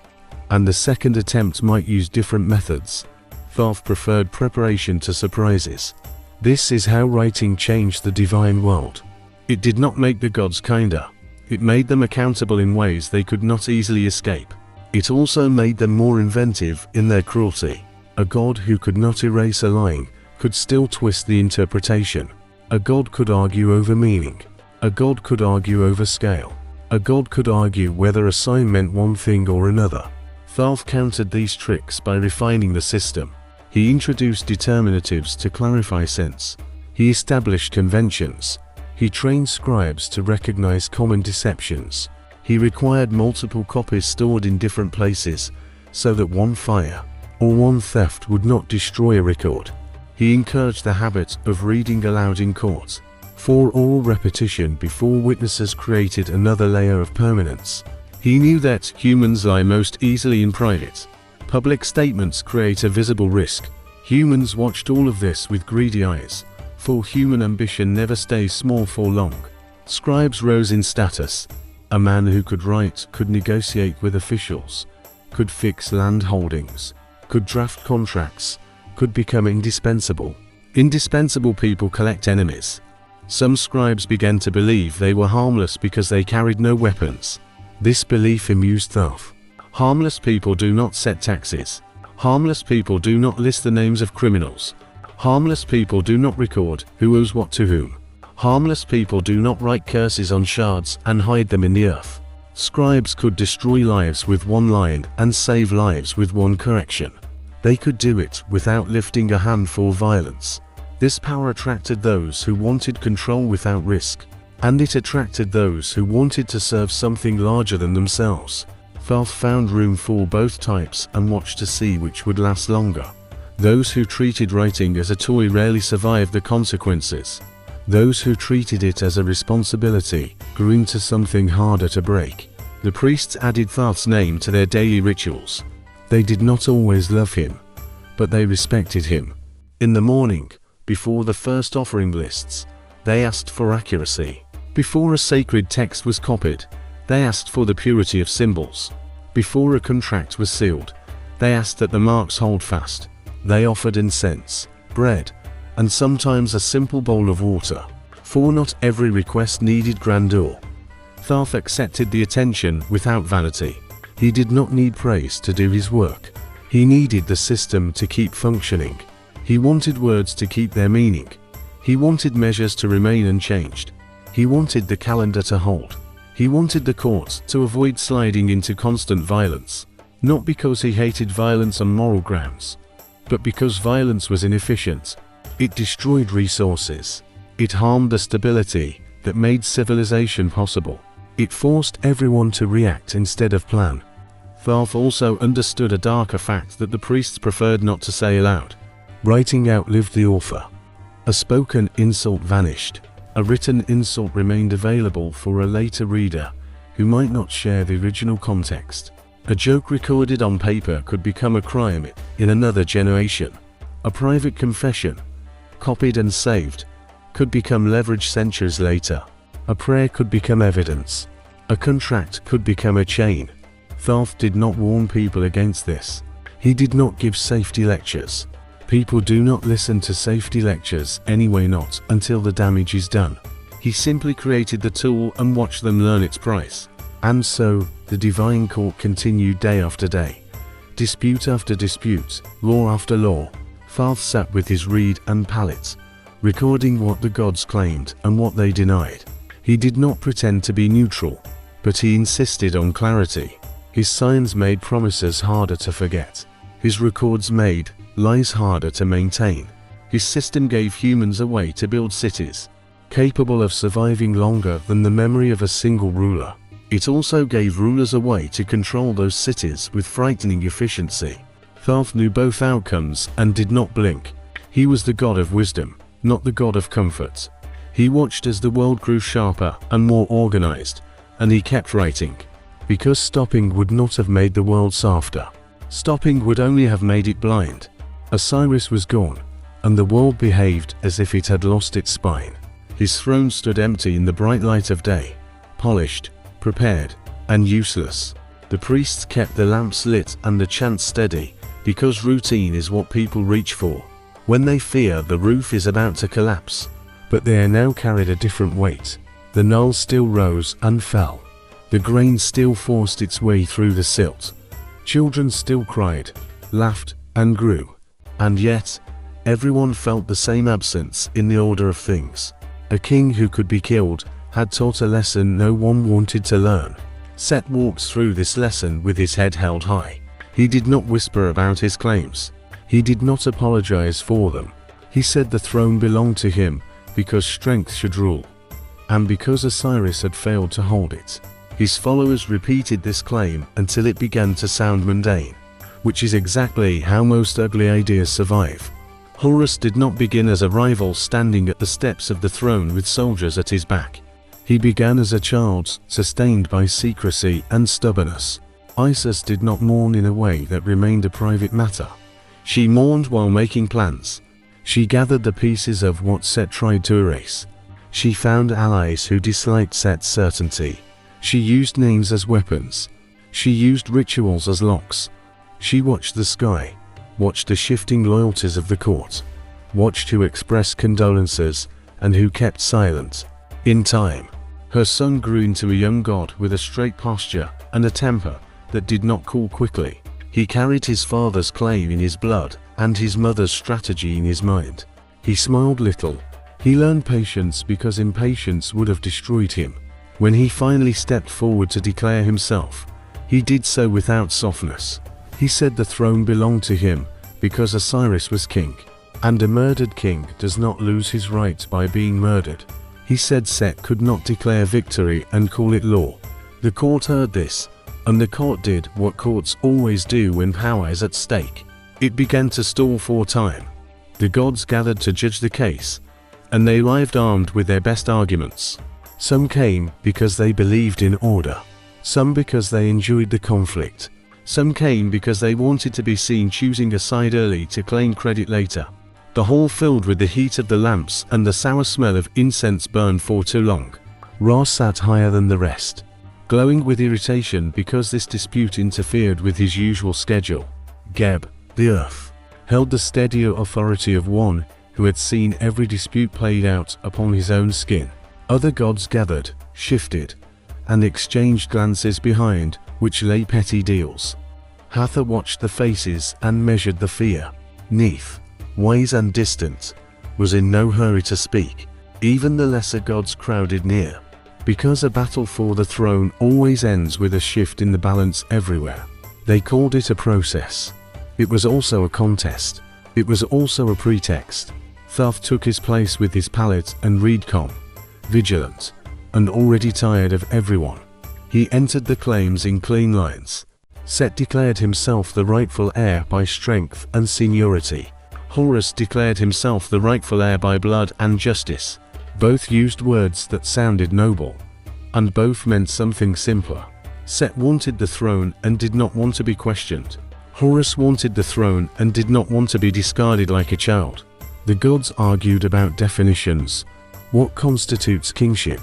and the second attempt might use different methods. Thoth preferred preparation to surprises. This is how writing changed the divine world. It did not make the gods kinder. It made them accountable in ways they could not easily escape. It also made them more inventive in their cruelty. A god who could not erase a line could still twist the interpretation. A god could argue over meaning. A god could argue over scale. A god could argue whether a sign meant one thing or another. Thoth countered these tricks by refining the system. He introduced determinatives to clarify sense. He established conventions. He trained scribes to recognize common deceptions. He required multiple copies stored in different places, so that one fire or one theft would not destroy a record. He encouraged the habit of reading aloud in court. For oral repetition before witnesses created another layer of permanence. He knew that humans lie most easily in private. Public statements create a visible risk. Humans watched all of this with greedy eyes, for human ambition never stays small for long. Scribes rose in status. A man who could write could negotiate with officials, could fix land holdings, could draft contracts, could become indispensable. Indispensable people collect enemies. Some scribes began to believe they were harmless because they carried no weapons. This belief amused Thoth. Harmless people do not set taxes. Harmless people do not list the names of criminals. Harmless people do not record who owes what to whom. Harmless people do not write curses on shards and hide them in the earth. Scribes could destroy lives with one line and save lives with one correction. They could do it without lifting a hand for violence. This power attracted those who wanted control without risk, and it attracted those who wanted to serve something larger than themselves. Thoth found room for both types and watched to see which would last longer. Those who treated writing as a toy rarely survived the consequences. Those who treated it as a responsibility grew into something harder to break. The priests added Thoth's name to their daily rituals. They did not always love him, but they respected him. In the morning, before the first offering lists, they asked for accuracy. Before a sacred text was copied, they asked for the purity of symbols. Before a contract was sealed, they asked that the marks hold fast. They offered incense, bread, and sometimes a simple bowl of water, for not every request needed grandeur. Thoth accepted the attention without vanity. He did not need praise to do his work. He needed the system to keep functioning. He wanted words to keep their meaning. He wanted measures to remain unchanged. He wanted the calendar to hold. He wanted the court to avoid sliding into constant violence, not because he hated violence on moral grounds, but because violence was inefficient. It destroyed resources. It harmed the stability that made civilization possible. It forced everyone to react instead of plan. Thoth also understood a darker fact that the priests preferred not to say aloud. Writing outlived the author. A spoken insult vanished. A written insult remained available for a later reader who might not share the original context. A joke recorded on paper could become a crime in another generation. A private confession, copied and saved, could become leverage centuries later. A prayer could become evidence. A contract could become a chain. Thoth did not warn people against this. He did not give safety lectures. People do not listen to safety lectures anyway, not until the damage is done. He simply created the tool and watched them learn its price. And so, the divine court continued day after day. Dispute after dispute, law after law. Thoth sat with his reed and palette, recording what the gods claimed and what they denied. He did not pretend to be neutral, but he insisted on clarity. His signs made promises harder to forget. His records made lies harder to maintain. His system gave humans a way to build cities, capable of surviving longer than the memory of a single ruler. It also gave rulers a way to control those cities with frightening efficiency. Thoth knew both outcomes and did not blink. He was the god of wisdom, not the god of comfort. He watched as the world grew sharper and more organized, and he kept writing. Because stopping would not have made the world softer. Stopping would only have made it blind. Osiris was gone, and the world behaved as if it had lost its spine. His throne stood empty in the bright light of day, polished, prepared, and useless. The priests kept the lamps lit and the chants steady, because routine is what people reach for when they fear the roof is about to collapse. But they are now carried a different weight. The Nile still rose and fell. The grain still forced its way through the silt. Children still cried, laughed, and grew. And yet, everyone felt the same absence in the order of things. A king who could be killed had taught a lesson no one wanted to learn. Set walks through this lesson with his head held high. He did not whisper about his claims. He did not apologize for them. He said the throne belonged to him because strength should rule, and because Osiris had failed to hold it. His followers repeated this claim until it began to sound mundane, which is exactly how most ugly ideas survive. Horus did not begin as a rival standing at the steps of the throne with soldiers at his back. He began as a child, sustained by secrecy and stubbornness. Isis did not mourn in a way that remained a private matter. She mourned while making plans. She gathered the pieces of what Set tried to erase. She found allies who disliked Set's certainty. She used names as weapons. She used rituals as locks. She watched the sky, watched the shifting loyalties of the court, watched who expressed condolences and who kept silent. In time, her son grew into a young god with a straight posture and a temper that did not cool quickly. He carried his father's claim in his blood and his mother's strategy in his mind. He smiled little. He learned patience because impatience would have destroyed him. When he finally stepped forward to declare himself, he did so without softness. He said the throne belonged to him because Osiris was king, and a murdered king does not lose his rights by being murdered. He said Set could not declare victory and call it law. The court heard this, and the court did what courts always do when power is at stake. It began to stall for time. The gods gathered to judge the case, and they arrived armed with their best arguments. Some came because they believed in order. Some because they enjoyed the conflict. Some came because they wanted to be seen choosing a side early to claim credit later. The hall filled with the heat of the lamps and the sour smell of incense burned for too long. Ra sat higher than the rest, glowing with irritation because this dispute interfered with his usual schedule. Geb, the earth, held the steadier authority of one who had seen every dispute played out upon his own skin. Other gods gathered, shifted, and exchanged glances behind which lay petty deals. Hathor watched the faces and measured the fear. Neith, wise and distant, was in no hurry to speak. Even the lesser gods crowded near, because a battle for the throne always ends with a shift in the balance everywhere. They called it a process. It was also a contest. It was also a pretext. Thoth took his place with his palate and reed calm, vigilant, and already tired of everyone. He entered the claims in clean lines. Set declared himself the rightful heir by strength and seniority. Horus declared himself the rightful heir by blood and justice. Both used words that sounded noble, and both meant something simpler. Set wanted the throne and did not want to be questioned. Horus wanted the throne and did not want to be discarded like a child. The gods argued about definitions. What constitutes kingship?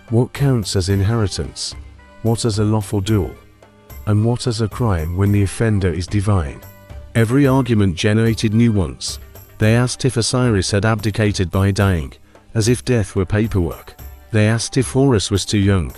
What counts as inheritance? What as a lawful duel? And what as a crime when the offender is divine? Every argument generated new ones. They asked if Osiris had abdicated by dying, as if death were paperwork. They asked if Horus was too young,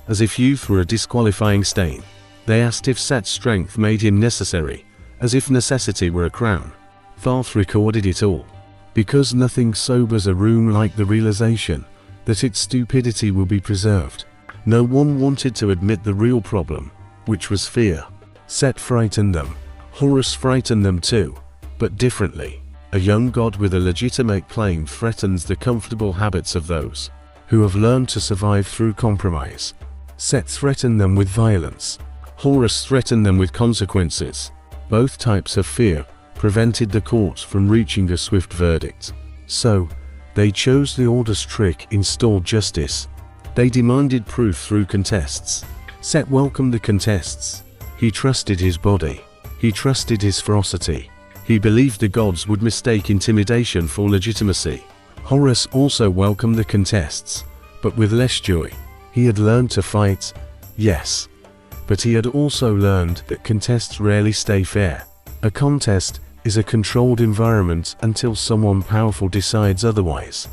as if youth were a disqualifying stain. They asked if Set's strength made him necessary, as if necessity were a crown. Thoth recorded it all, because nothing sobers a room like the realization that its stupidity will be preserved. No one wanted to admit the real problem, which was fear. Set frightened them. Horus frightened them too, but differently. A young god with a legitimate claim threatens the comfortable habits of those who have learned to survive through compromise. Set threatened them with violence. Horus threatened them with consequences. Both types of fear prevented the court from reaching a swift verdict. So, they chose the order's trick: installed justice. They demanded proof through contests. Set welcomed the contests. He trusted his body. He trusted his ferocity. He believed the gods would mistake intimidation for legitimacy. Horus also welcomed the contests, but with less joy. He had learned to fight, yes, but he had also learned that contests rarely stay fair. A contest is a controlled environment until someone powerful decides otherwise.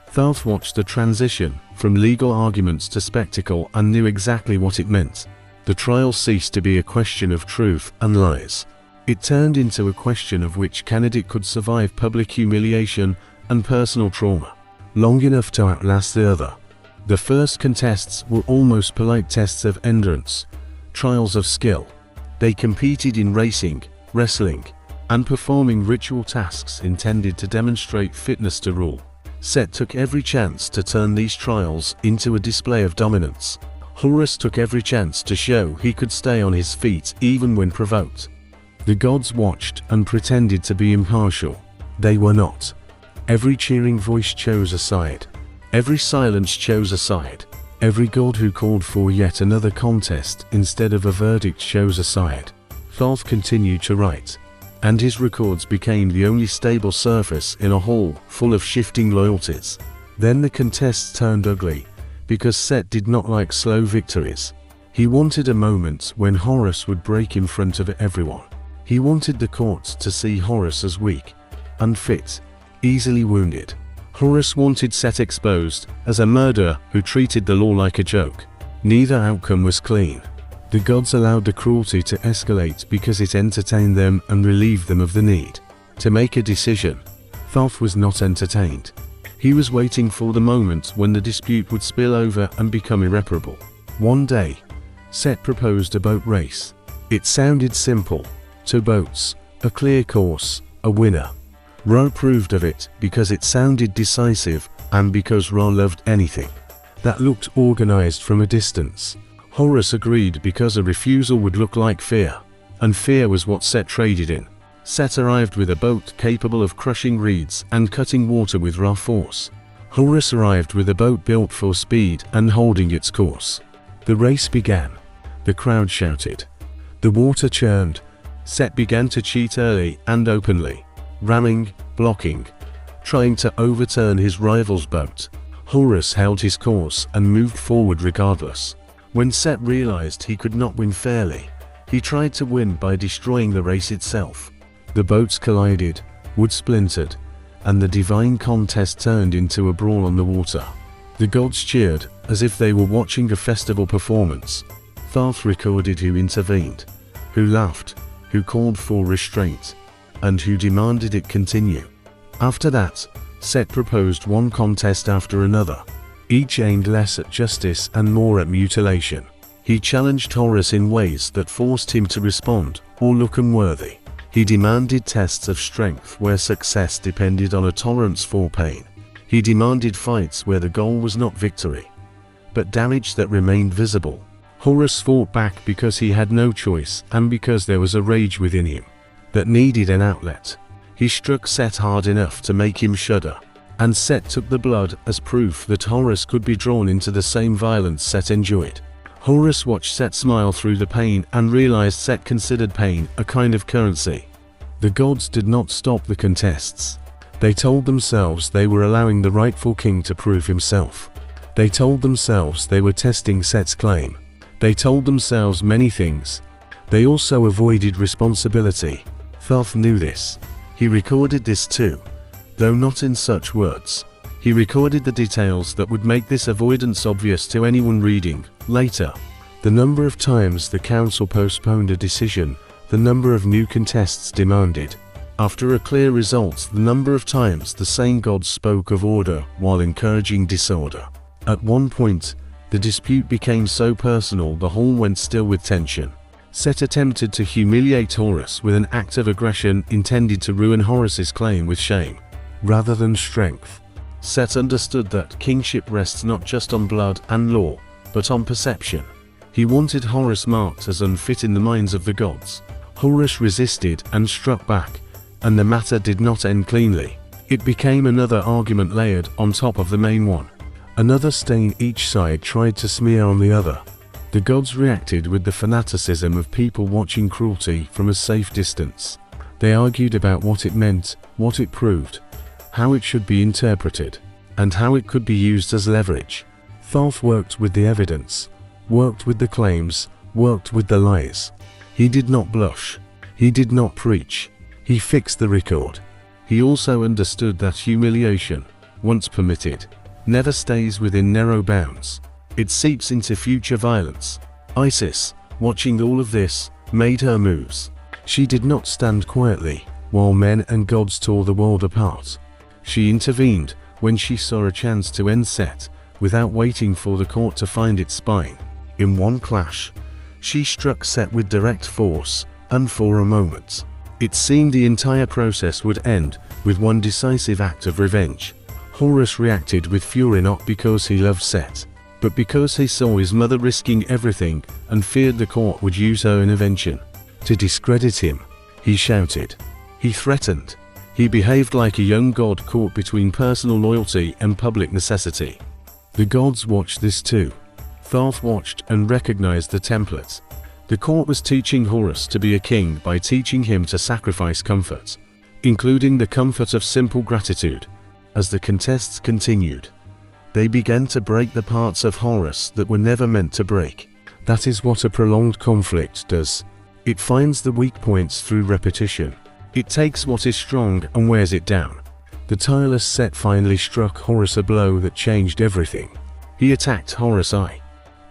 Thoth watched the transition from legal arguments to spectacle and knew exactly what it meant. The trial ceased to be a question of truth and lies. It turned into a question of which candidate could survive public humiliation and personal trauma long enough to outlast the other. The first contests were almost polite tests of endurance, trials of skill. They competed in racing, wrestling, and performing ritual tasks intended to demonstrate fitness to rule. Set took every chance to turn these trials into a display of dominance. Horus took every chance to show he could stay on his feet even when provoked. The gods watched and pretended to be impartial. They were not. Every cheering voice chose a side. Every silence chose a side. Every god who called for yet another contest instead of a verdict chose a side. Thoth continued to write, and his records became the only stable surface in a hall full of shifting loyalties. Then the contests turned ugly, because Set did not like slow victories. He wanted a moment when Horus would break in front of everyone. He wanted the courts to see Horus as weak, unfit, easily wounded. Horus wanted Set exposed as a murderer who treated the law like a joke. Neither outcome was clean. The gods allowed the cruelty to escalate because it entertained them and relieved them of the need to make a decision. Thoth was not entertained. He was waiting for the moment when the dispute would spill over and become irreparable. One day, Set proposed a boat race. It sounded simple. 2 boats, a clear course, a winner. Ra approved of it because it sounded decisive and because Ra loved anything that looked organized from a distance. Horus agreed because a refusal would look like fear, and fear was what Set traded in. Set arrived with a boat capable of crushing reeds and cutting water with Ra force. Horus arrived with a boat built for speed and holding its course. The race began. The crowd shouted. The water churned. Set began to cheat early and openly, ramming, blocking, trying to overturn his rival's boat. Horus held his course and moved forward regardless. When Set realized he could not win fairly, he tried to win by destroying the race itself. The boats collided, wood splintered, and the divine contest turned into a brawl on the water. The gods cheered, as if they were watching a festival performance. Thoth recorded who intervened, who laughed, who called for restraint, and who demanded it continue. After that, Set proposed one contest after another. Each aimed less at justice and more at mutilation. He challenged Horus in ways that forced him to respond or look unworthy. He demanded tests of strength where success depended on a tolerance for pain. He demanded fights where the goal was not victory, but damage that remained visible. Horus fought back because he had no choice and because there was a rage within him that needed an outlet. He struck Set hard enough to make him shudder, and Set took the blood as proof that Horus could be drawn into the same violence Set enjoyed. Horus watched Set smile through the pain and realized Set considered pain a kind of currency. The gods did not stop the contests. They told themselves they were allowing the rightful king to prove himself. They told themselves they were testing Set's claim. They told themselves many things. They also avoided responsibility. Thoth knew this. He recorded this too, though not in such words. He recorded the details that would make this avoidance obvious to anyone reading later. The number of times the council postponed a decision, the number of new contests demanded. After a clear result, the number of times the same gods spoke of order while encouraging disorder. At one point, the dispute became so personal the hall went still with tension. Set attempted to humiliate Horus with an act of aggression intended to ruin Horus's claim with shame, rather than strength. Set understood that kingship rests not just on blood and law, but on perception. He wanted Horus marked as unfit in the minds of the gods. Horus resisted and struck back, and the matter did not end cleanly. It became another argument layered on top of the main one. Another stain each side tried to smear on the other. The gods reacted with the fanaticism of people watching cruelty from a safe distance. They argued about what it meant, what it proved, how it should be interpreted, and how it could be used as leverage. Thoth worked with the evidence, worked with the claims, worked with the lies. He did not blush. He did not preach. He fixed the record. He also understood that humiliation, once permitted, never stays within narrow bounds. It seeps into future violence. Isis, watching all of this, made her moves. She did not stand quietly while men and gods tore the world apart. She intervened when she saw a chance to end Set without waiting for the court to find its spine. In one clash, she struck Set with direct force, and for a moment, it seemed the entire process would end with one decisive act of revenge. Horus reacted with fury not because he loved Set, but because he saw his mother risking everything and feared the court would use her intervention to discredit him. He shouted. He threatened. He behaved like a young god caught between personal loyalty and public necessity. The gods watched this too. Thoth watched and recognized the template. The court was teaching Horus to be a king by teaching him to sacrifice comfort, including the comfort of simple gratitude. As the contests continued, they began to break the parts of Horus that were never meant to break. That is what a prolonged conflict does. It finds the weak points through repetition. It takes what is strong and wears it down. The tireless Set finally struck Horus a blow that changed everything. He attacked Horus' eye.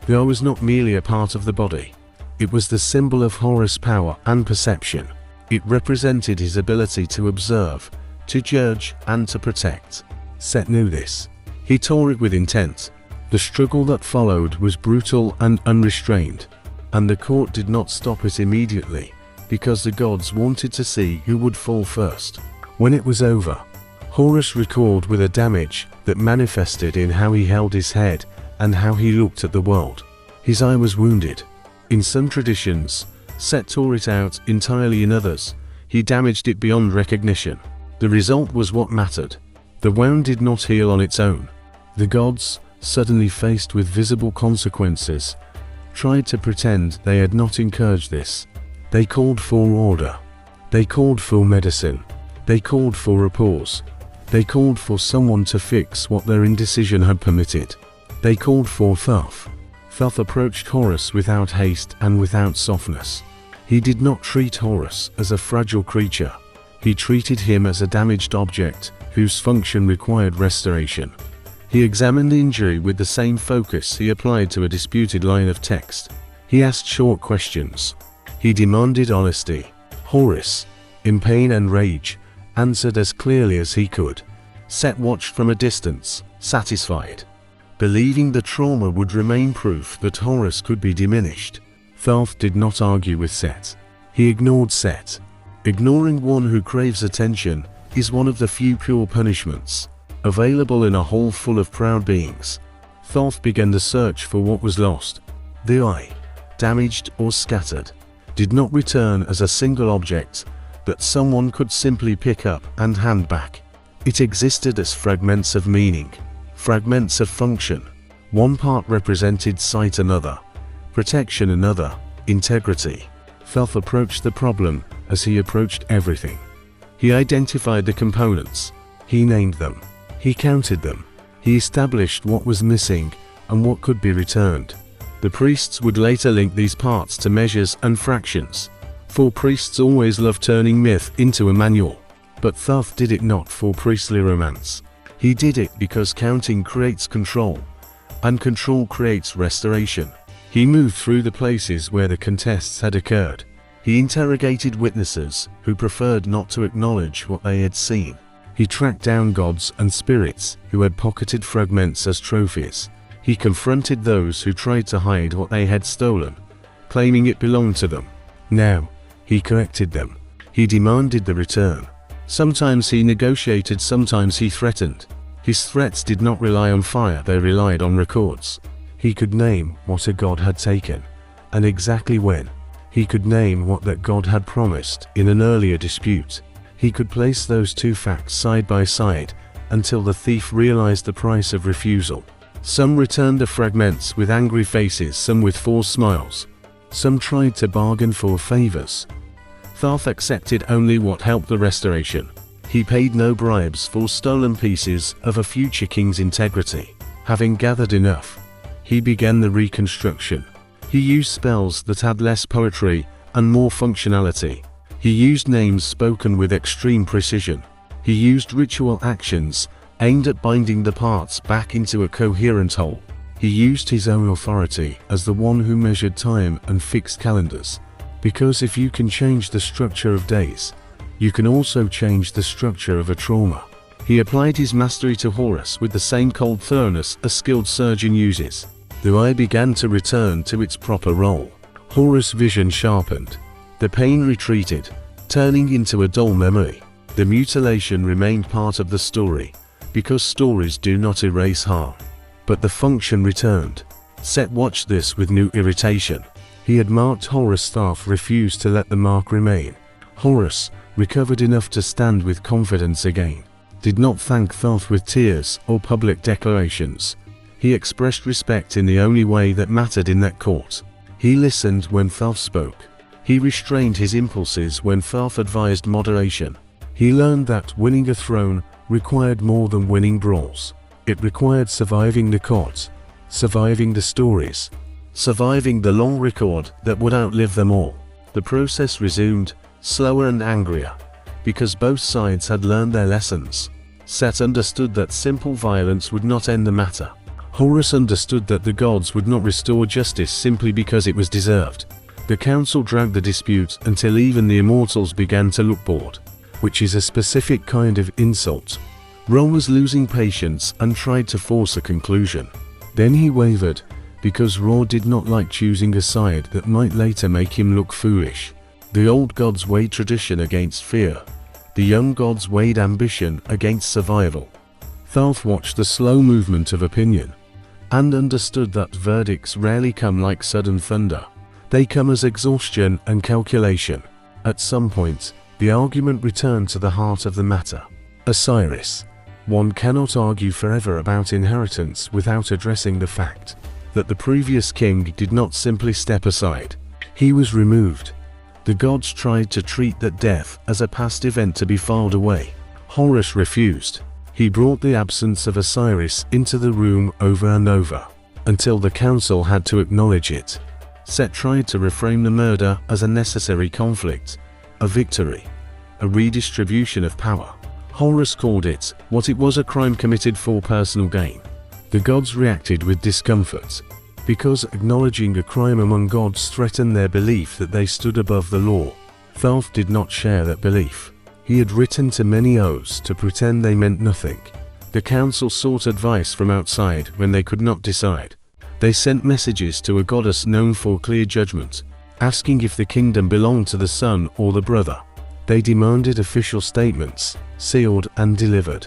The eye was not merely a part of the body. It was the symbol of Horus' power and perception. It represented his ability to observe, to judge, and to protect. Set knew this. He tore it with intent. The struggle that followed was brutal and unrestrained, and the court did not stop it immediately, because the gods wanted to see who would fall first. When it was over, Horus recalled with a damage that manifested in how he held his head and how he looked at the world. His eye was wounded. In some traditions, Set tore it out entirely. In others, he damaged it beyond recognition. The result was what mattered. The wound did not heal on its own. The gods, suddenly faced with visible consequences, tried to pretend they had not encouraged this. They called for order. They called for medicine. They called for a pause. They called for someone to fix what their indecision had permitted. They called for Thoth. Thoth approached Horus without haste and without softness. He did not treat Horus as a fragile creature. He treated him as a damaged object whose function required restoration. He examined the injury with the same focus he applied to a disputed line of text. He asked short questions. He demanded honesty. Horus, in pain and rage, answered as clearly as he could. Set watched from a distance, satisfied, believing the trauma would remain proof that Horus could be diminished. Thoth did not argue with Set. He ignored Set. Ignoring one who craves attention is one of the few pure punishments available in a hall full of proud beings. Thoth began the search for what was lost. The eye, damaged or scattered, did not return as a single object that someone could simply pick up and hand back. It existed as fragments of meaning, fragments of function. One part represented sight, another protection, another integrity. Thoth approached the problem as he approached everything. He identified the components. He named them. He counted them. He established what was missing and what could be returned. The priests would later link these parts to measures and fractions, for priests always loved turning myth into a manual. But Thoth did it not for priestly romance. He did it because counting creates control, and control creates restoration. He moved through the places where the contests had occurred. He interrogated witnesses who preferred not to acknowledge what they had seen. He tracked down gods and spirits who had pocketed fragments as trophies. He confronted those who tried to hide what they had stolen, claiming it belonged to them. Now, he corrected them. He demanded the return. Sometimes he negotiated, sometimes he threatened. His threats did not rely on fire, they relied on records. He could name what a god had taken, and exactly when. He could name what that god had promised in an earlier dispute. He could place those two facts side by side until the thief realized the price of refusal. Some returned the fragments with angry faces, some with forced smiles. Some tried to bargain for favors. Thoth accepted only what helped the restoration. He paid no bribes for stolen pieces of a future king's integrity. Having gathered enough, he began the reconstruction. He used spells that had less poetry and more functionality. He used names spoken with extreme precision. He used ritual actions aimed at binding the parts back into a coherent whole. He used his own authority as the one who measured time and fixed calendars. Because if you can change the structure of days, you can also change the structure of a trauma. He applied his mastery to Horus with the same cold thoroughness a skilled surgeon uses. The eye began to return to its proper role. Horus' vision sharpened. The pain retreated, turning into a dull memory. The mutilation remained part of the story, because stories do not erase harm. But the function returned. Set watched this with new irritation. He had marked Horus' staff, refused to let the mark remain. Horus, recovered enough to stand with confidence again, did not thank Thoth with tears or public declarations. He expressed respect in the only way that mattered in that court. He listened when Thoth spoke. He restrained his impulses when Thoth advised moderation. He learned that winning a throne required more than winning brawls. It required surviving the court, surviving the stories, surviving the long record that would outlive them all. The process resumed, slower and angrier, because both sides had learned their lessons. Set understood that simple violence would not end the matter. Horus understood that the gods would not restore justice simply because it was deserved. The council dragged the dispute until even the immortals began to look bored, which is a specific kind of insult. Ra was losing patience and tried to force a conclusion. Then he wavered, because Ra did not like choosing a side that might later make him look foolish. The old gods weighed tradition against fear. The young gods weighed ambition against survival. Thoth watched the slow movement of opinion, and understood that verdicts rarely come like sudden thunder. They come as exhaustion and calculation. At some point, the argument returned to the heart of the matter. Osiris. One cannot argue forever about inheritance without addressing the fact that the previous king did not simply step aside. He was removed. The gods tried to treat that death as a past event to be filed away. Horus refused. He brought the absence of Osiris into the room over and over, until the council had to acknowledge it. Set tried to reframe the murder as a necessary conflict, a victory, a redistribution of power. Horus called it what it was: a crime committed for personal gain. The gods reacted with discomfort, because acknowledging a crime among gods threatened their belief that they stood above the law. Thoth did not share that belief. He had written to many oaths to pretend they meant nothing. The council sought advice from outside when they could not decide. They sent messages to a goddess known for clear judgment, asking if the kingdom belonged to the son or the brother. They demanded official statements, sealed and delivered.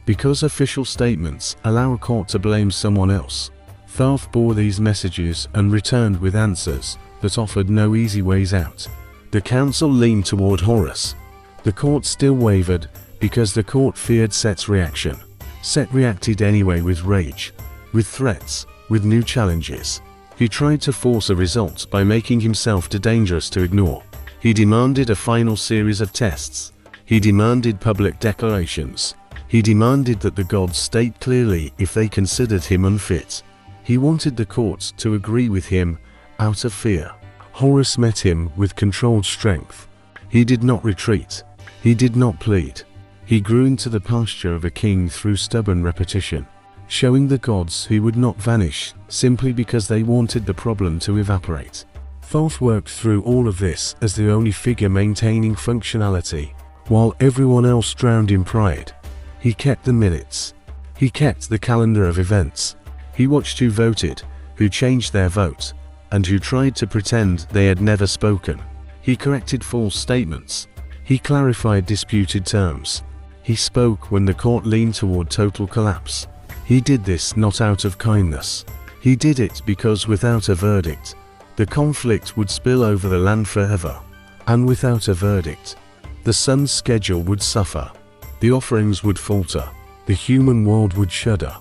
Because official statements allow a court to blame someone else, Thoth bore these messages and returned with answers that offered no easy ways out. The council leaned toward Horus. The court still wavered, because the court feared Set's reaction. Set reacted anyway with rage, with threats, with new challenges. He tried to force a result by making himself too dangerous to ignore. He demanded a final series of tests. He demanded public declarations. He demanded that the gods state clearly if they considered him unfit. He wanted the courts to agree with him, out of fear. Horus met him with controlled strength. He did not retreat. He did not plead. He grew into the posture of a king through stubborn repetition, showing the gods he would not vanish simply because they wanted the problem to evaporate. Thoth worked through all of this as the only figure maintaining functionality, while everyone else drowned in pride. He kept the minutes. He kept the calendar of events. He watched who voted, who changed their vote, and who tried to pretend they had never spoken. He corrected false statements. He clarified disputed terms. He spoke when the court leaned toward total collapse. He did this not out of kindness. He did it because without a verdict, the conflict would spill over the land forever. And without a verdict, the sun's schedule would suffer. The offerings would falter. The human world would shudder.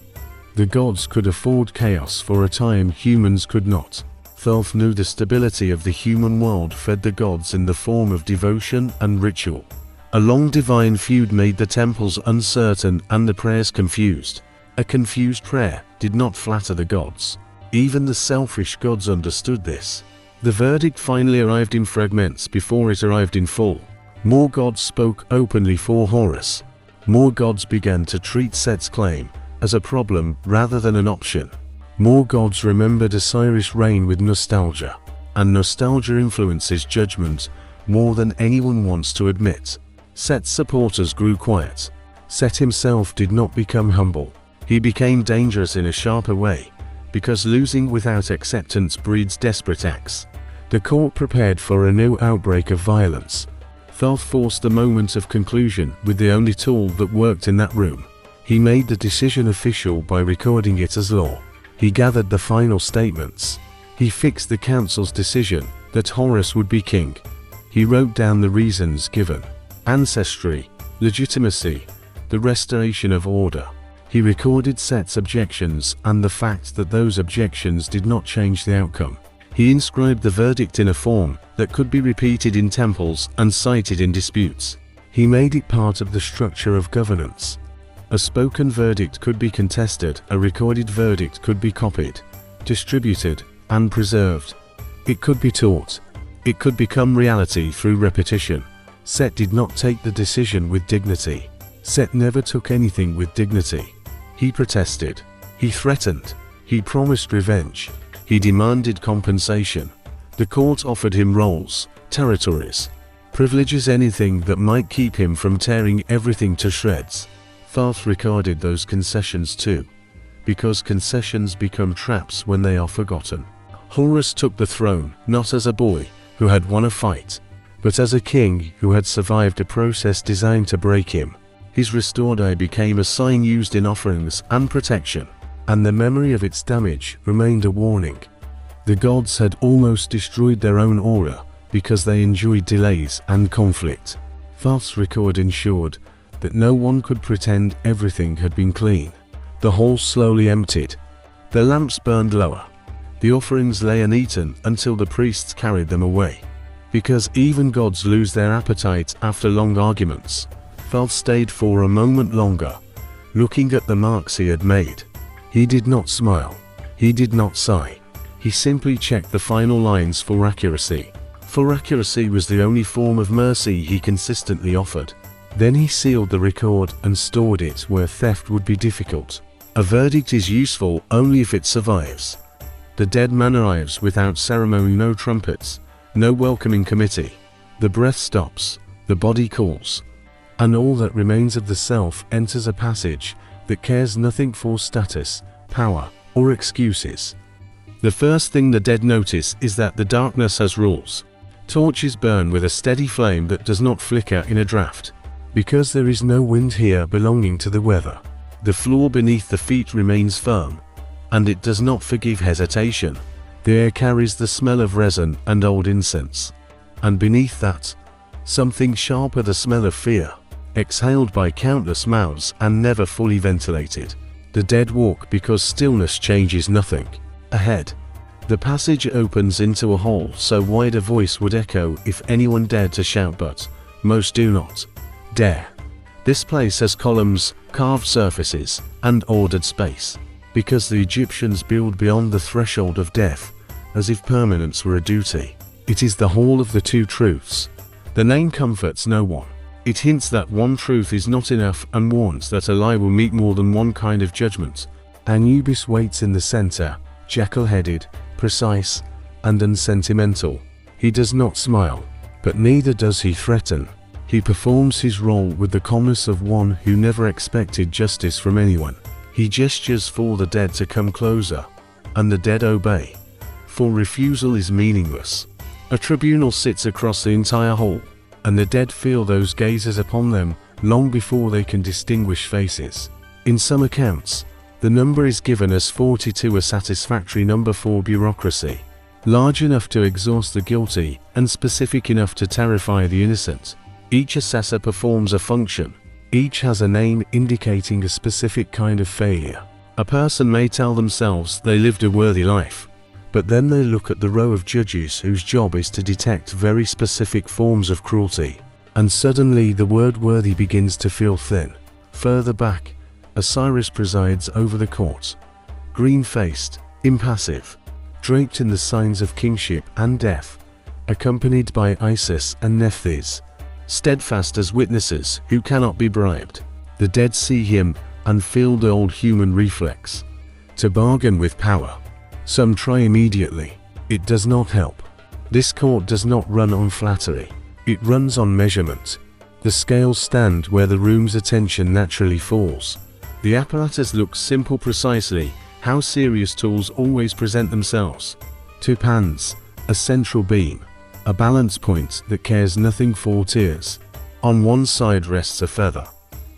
The gods could afford chaos for a time humans could not. Thoth knew the stability of the human world fed the gods in the form of devotion and ritual. A long divine feud made the temples uncertain and the prayers confused. A confused prayer did not flatter the gods. Even the selfish gods understood this. The verdict finally arrived in fragments before it arrived in full. More gods spoke openly for Horus. More gods began to treat Set's claim as a problem rather than an option. More gods remembered Osiris' reign with nostalgia, and nostalgia influences judgment more than anyone wants to admit. Set's supporters grew quiet. Set himself did not become humble. He became dangerous in a sharper way, because losing without acceptance breeds desperate acts. The court prepared for a new outbreak of violence. Thoth forced the moment of conclusion with the only tool that worked in that room. He made the decision official by recording it as law. He gathered the final statements. He fixed the council's decision that Horus would be king. He wrote down the reasons given: ancestry, legitimacy, the restoration of order. He recorded Set's objections and the fact that those objections did not change the outcome. He inscribed the verdict in a form that could be repeated in temples and cited in disputes. He made it part of the structure of governance. A spoken verdict could be contested, a recorded verdict could be copied, distributed, and preserved. It could be taught. It could become reality through repetition. Set did not take the decision with dignity. Set never took anything with dignity. He protested. He threatened. He promised revenge. He demanded compensation. The court offered him roles, territories, privileges, anything that might keep him from tearing everything to shreds. Thoth recorded those concessions too, because concessions become traps when they are forgotten. Horus took the throne not as a boy who had won a fight, but as a king who had survived a process designed to break him. His restored eye became a sign used in offerings and protection, and the memory of its damage remained a warning. The gods had almost destroyed their own aura because they enjoyed delays and conflict. Thoth's record ensured that no one could pretend everything had been clean. The hall slowly emptied. The lamps burned lower. The offerings lay uneaten until the priests carried them away. Because even gods lose their appetite after long arguments, Thoth stayed for a moment longer, looking at the marks he had made. He did not smile. He did not sigh. He simply checked the final lines for accuracy. For accuracy was the only form of mercy he consistently offered. Then he sealed the record and stored it where theft would be difficult. A verdict is useful only if it survives. The dead man arrives without ceremony, no trumpets, no welcoming committee. The breath stops, the body calls, and all that remains of the self enters a passage that cares nothing for status, power, or excuses. The first thing the dead notice is that the darkness has rules. Torches burn with a steady flame that does not flicker in a draft. Because there is no wind here belonging to the weather. The floor beneath the feet remains firm, and it does not forgive hesitation. The air carries the smell of resin and old incense. And beneath that, something sharper, the smell of fear, exhaled by countless mouths and never fully ventilated. The dead walk because stillness changes nothing. Ahead, the passage opens into a hall so wide a voice would echo if anyone dared to shout, but most do not dare. This place has columns, carved surfaces, and ordered space, because the Egyptians build beyond the threshold of death, as if permanence were a duty. It is the Hall of the Two Truths. The name comforts no one. It hints that one truth is not enough and warns that a lie will meet more than one kind of judgment. Anubis waits in the center, jackal-headed, precise, and unsentimental. He does not smile, but neither does he threaten. He performs his role with the calmness of one who never expected justice from anyone. He gestures for the dead to come closer, and the dead obey, for refusal is meaningless. A tribunal sits across the entire hall, and the dead feel those gazes upon them long before they can distinguish faces. In some accounts, the number is given as 42, a satisfactory number for bureaucracy, large enough to exhaust the guilty and specific enough to terrify the innocent. Each assessor performs a function. Each has a name indicating a specific kind of failure. A person may tell themselves they lived a worthy life, but then they look at the row of judges whose job is to detect very specific forms of cruelty, and suddenly the word worthy begins to feel thin. Further back, Osiris presides over the court, green-faced, impassive, draped in the signs of kingship and death, accompanied by Isis and Nephthys, steadfast as witnesses who cannot be bribed. The dead see him and feel the old human reflex to bargain with power. Some try immediately. It does not help. This court does not run on flattery. It runs on measurement, The scales stand where the room's attention naturally falls. The apparatus looks simple precisely how serious tools always present themselves. Two pans, a central beam, a balance point that cares nothing for tears. On one side rests a feather.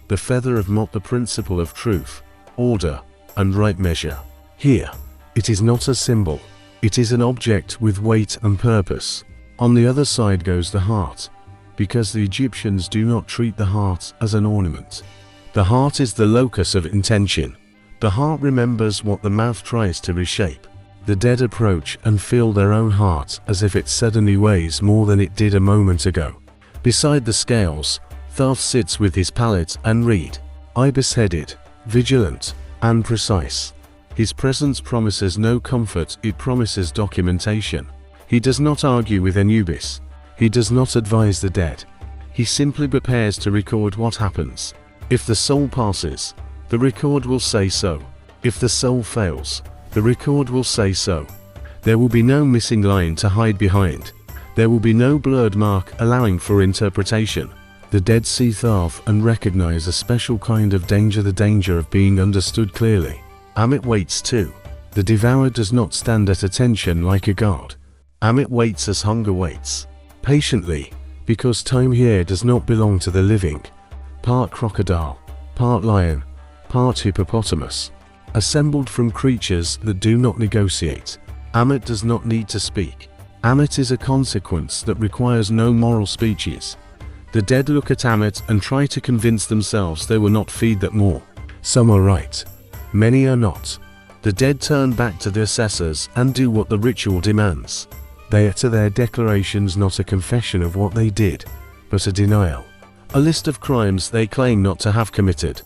The feather of Mot, the principle of truth, order, and right measure. Here, it is not a symbol. It is an object with weight and purpose. On the other side goes the heart, because the Egyptians do not treat the heart as an ornament. The heart is the locus of intention. The heart remembers what the mouth tries to reshape. The dead approach and feel their own heart as if it suddenly weighs more than it did a moment ago. Beside the scales, Thoth sits with his palette and reed, ibis-headed, vigilant, and precise. His presence promises no comfort, it promises documentation. He does not argue with Anubis. He does not advise the dead. He simply prepares to record what happens. If the soul passes, the record will say so. If the soul fails, the record will say so. There will be no missing line to hide behind. There will be no blurred mark allowing for interpretation. The dead see Thoth and recognize a special kind of danger, the danger of being understood clearly. Amit waits too. The devourer does not stand at attention like a god. Amit waits as hunger waits. Patiently, because time here does not belong to the living. Part crocodile, part lion, part hippopotamus. Assembled from creatures that do not negotiate. Amit does not need to speak. Amit is a consequence that requires no moral speeches. The dead look at Amit and try to convince themselves they will not feed that more. Some are right. Many are not. The dead turn back to the assessors and do what the ritual demands. They utter their declarations, not a confession of what they did, but a denial. A list of crimes they claim not to have committed.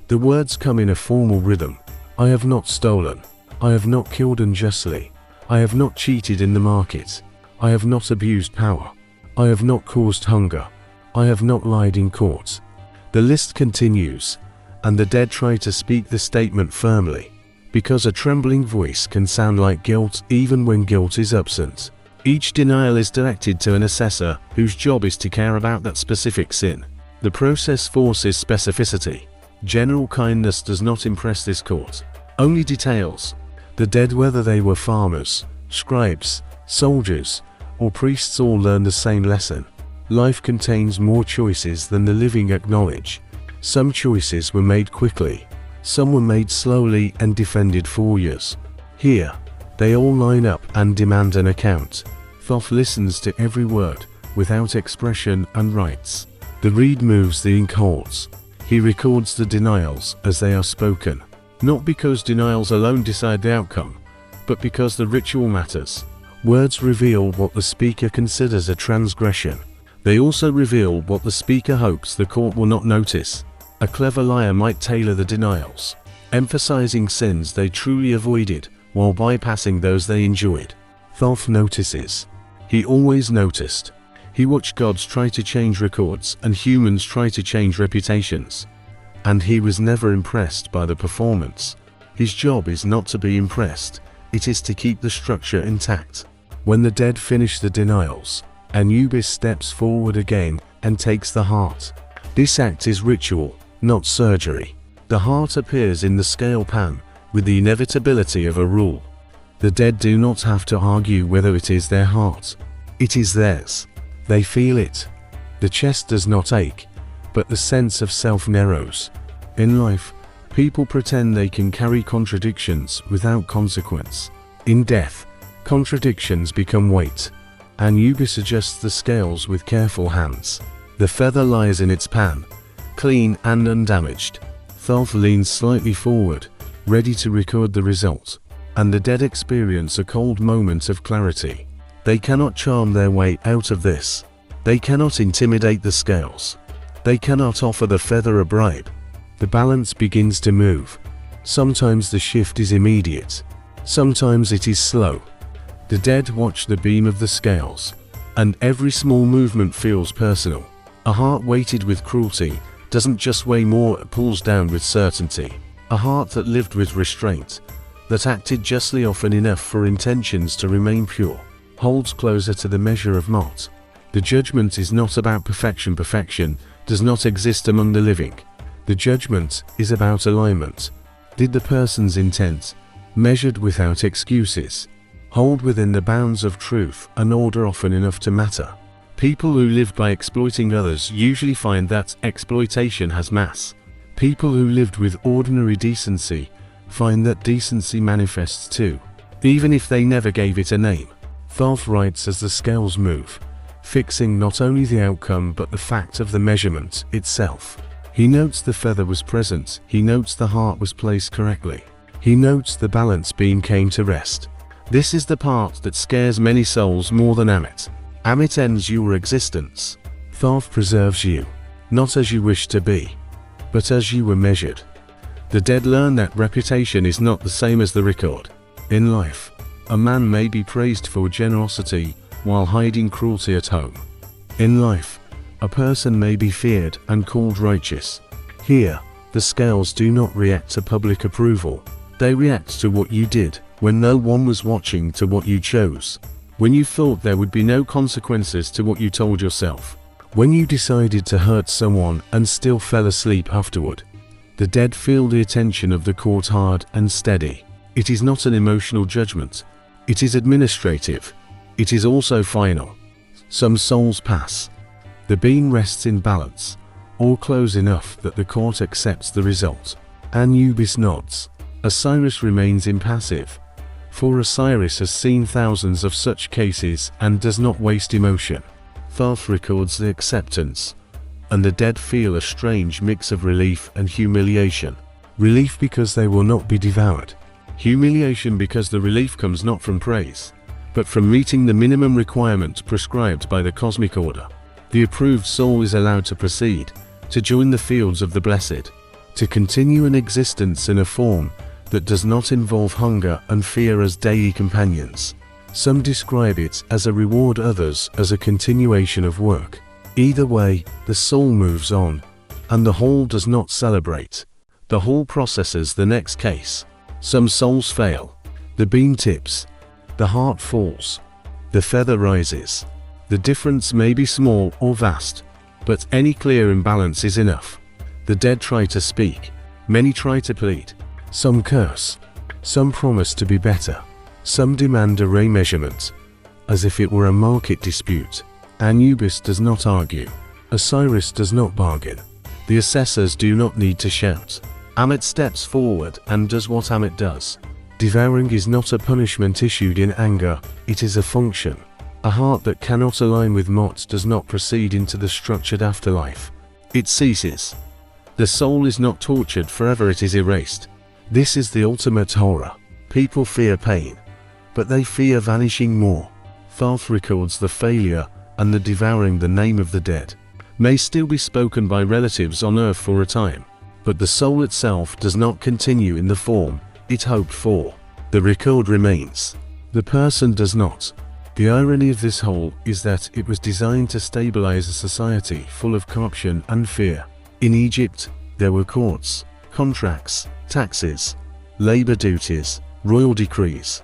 The words come in a formal rhythm. I have not stolen. I have not killed unjustly. I have not cheated in the market. I have not abused power. I have not caused hunger. I have not lied in court. The list continues, and the dead try to speak the statement firmly, because a trembling voice can sound like guilt even when guilt is absent. Each denial is directed to an assessor whose job is to care about that specific sin. The process forces specificity. General kindness does not impress this court. Only details. The dead, whether they were farmers, scribes, soldiers, or priests, all learn the same lesson. Life contains more choices than the living acknowledge. Some choices were made quickly. Some were made slowly and defended for years. Here, they all line up and demand an account. Thoth listens to every word, without expression, and writes. The reed moves, the ink holds. He records the denials as they are spoken. Not because denials alone decide the outcome, but because the ritual matters. Words reveal what the speaker considers a transgression. They also reveal what the speaker hopes the court will not notice. A clever liar might tailor the denials, emphasizing sins they truly avoided while bypassing those they enjoyed. Thoth notices. He always noticed. He watched gods try to change records and humans try to change reputations. And he was never impressed by the performance. His job is not to be impressed, it is to keep the structure intact. When the dead finish the denials, Anubis steps forward again and takes the heart. This act is ritual, not surgery. The heart appears in the scale pan, with the inevitability of a rule. The dead do not have to argue whether it is their heart. It is theirs. They feel it. The chest does not ache, but the sense of self narrows. In life, people pretend they can carry contradictions without consequence. In death, contradictions become weight. Anubis adjusts the scales with careful hands. The feather lies in its pan, clean and undamaged. Thoth leans slightly forward, ready to record the result, and the dead experience a cold moment of clarity. They cannot charm their way out of this. They cannot intimidate the scales. They cannot offer the feather a bribe. The balance begins to move. Sometimes the shift is immediate. Sometimes it is slow. The dead watch the beam of the scales, and every small movement feels personal. A heart weighted with cruelty doesn't just weigh more, it pulls down with certainty. A heart that lived with restraint, that acted justly often enough for intentions to remain pure, holds closer to the measure of Mot. The judgment is not about perfection. does not exist among the living. The judgment is about alignment. Did the person's intent, measured without excuses, hold within the bounds of truth and order often enough to matter? People who live by exploiting others usually find that exploitation has mass. People who lived with ordinary decency find that decency manifests too, even if they never gave it a name. Thoth writes as the scales move, fixing not only the outcome but the fact of the measurement itself. He notes the feather was present, he notes the heart was placed correctly. He notes the balance beam came to rest. This is the part that scares many souls more than Amit. Amit ends your existence. Thoth preserves you, not as you wish to be, but as you were measured. The dead learn that reputation is not the same as the record. In life, a man may be praised for generosity while hiding cruelty at home. In life, a person may be feared and called righteous. Here, the scales do not react to public approval. They react to what you did when no one was watching, to what you chose, when you thought there would be no consequences, to what you told yourself, when you decided to hurt someone and still fell asleep afterward. The dead feel the attention of the court hard and steady. It is not an emotional judgment. It is administrative. It is also final. Some souls pass. The beam rests in balance, or close enough that the court accepts the result. Anubis nods. Osiris remains impassive, for Osiris has seen thousands of such cases and does not waste emotion. Thoth records the acceptance, and the dead feel a strange mix of relief and humiliation. Relief because they will not be devoured. Humiliation because the relief comes not from praise, but from meeting the minimum requirement prescribed by the cosmic order. The approved soul is allowed to proceed, to join the fields of the blessed, to continue an existence in a form that does not involve hunger and fear as deity companions. Some describe it as a reward, others as a continuation of work. Either way, the soul moves on, and the whole does not celebrate. The whole processes the next case. Some souls fail. The beam tips. The heart falls. The feather rises. The difference may be small or vast, but any clear imbalance is enough. The dead try to speak. Many try to plead. Some curse. Some promise to be better. Some demand a remeasurement, as if it were a market dispute. Anubis does not argue. Osiris does not bargain. The assessors do not need to shout. Amit steps forward and does what Amit does. Devouring is not a punishment issued in anger, it is a function. A heart that cannot align with Mot does not proceed into the structured afterlife. It ceases. The soul is not tortured forever, it is erased. This is the ultimate horror. People fear pain, but they fear vanishing more. Thoth records the failure and the devouring. The name of the dead may still be spoken by relatives on earth for a time, but the soul itself does not continue in the form it hoped for. The record remains. The person does not. The irony of this whole is that it was designed to stabilize a society full of corruption and fear. In Egypt, there were courts, contracts, taxes, labor duties, royal decrees,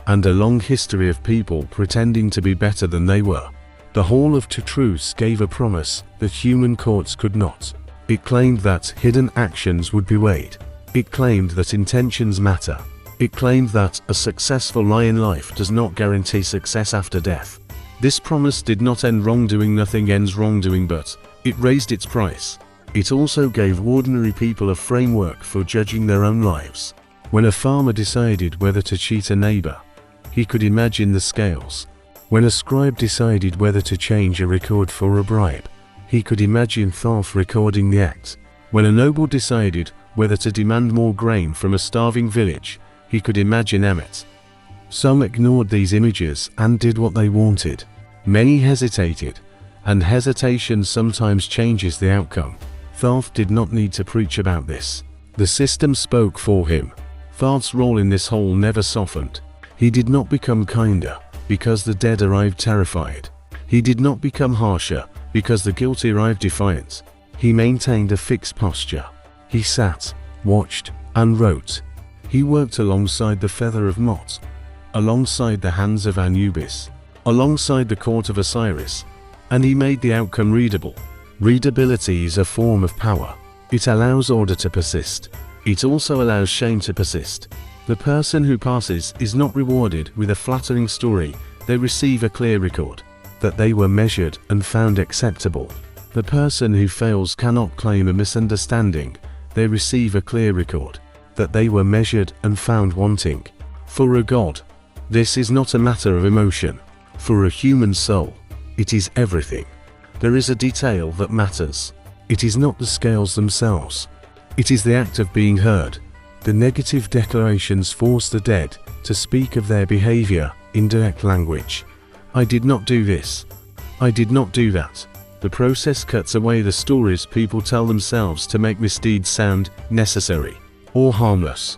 and a long history of people pretending to be better than they were. The Hall of Truths gave a promise that human courts could not. It claimed that hidden actions would be weighed. It claimed that intentions matter. It claimed that a successful lie in life does not guarantee success after death. This promise did not end wrongdoing. Nothing ends wrongdoing, but it raised its price. It also gave ordinary people a framework for judging their own lives. When a farmer decided whether to cheat a neighbor, he could imagine the scales. When a scribe decided whether to change a record for a bribe, he could imagine Thoth recording the act. When a noble decided whether to demand more grain from a starving village, he could imagine Amit. Some ignored these images and did what they wanted. Many hesitated, and hesitation sometimes changes the outcome. Thoth did not need to preach about this. The system spoke for him. Thoth's role in this whole never softened. He did not become kinder because the dead arrived terrified. He did not become harsher because the guilty arrived defiant. He maintained a fixed posture. He sat, watched, and wrote. He worked alongside the feather of Mot, alongside the hands of Anubis, alongside the court of Osiris, and he made the outcome readable. Readability is a form of power. It allows order to persist. It also allows shame to persist. The person who passes is not rewarded with a flattering story, they receive a clear record that they were measured and found acceptable. The person who fails cannot claim a misunderstanding, they receive a clear record that they were measured and found wanting. For a god, this is not a matter of emotion. For a human soul, it is everything. There is a detail that matters. It is not the scales themselves. It is the act of being heard. The negative declarations force the dead to speak of their behavior in direct language. I did not do this. I did not do that. The process cuts away the stories people tell themselves to make misdeeds sound necessary or harmless.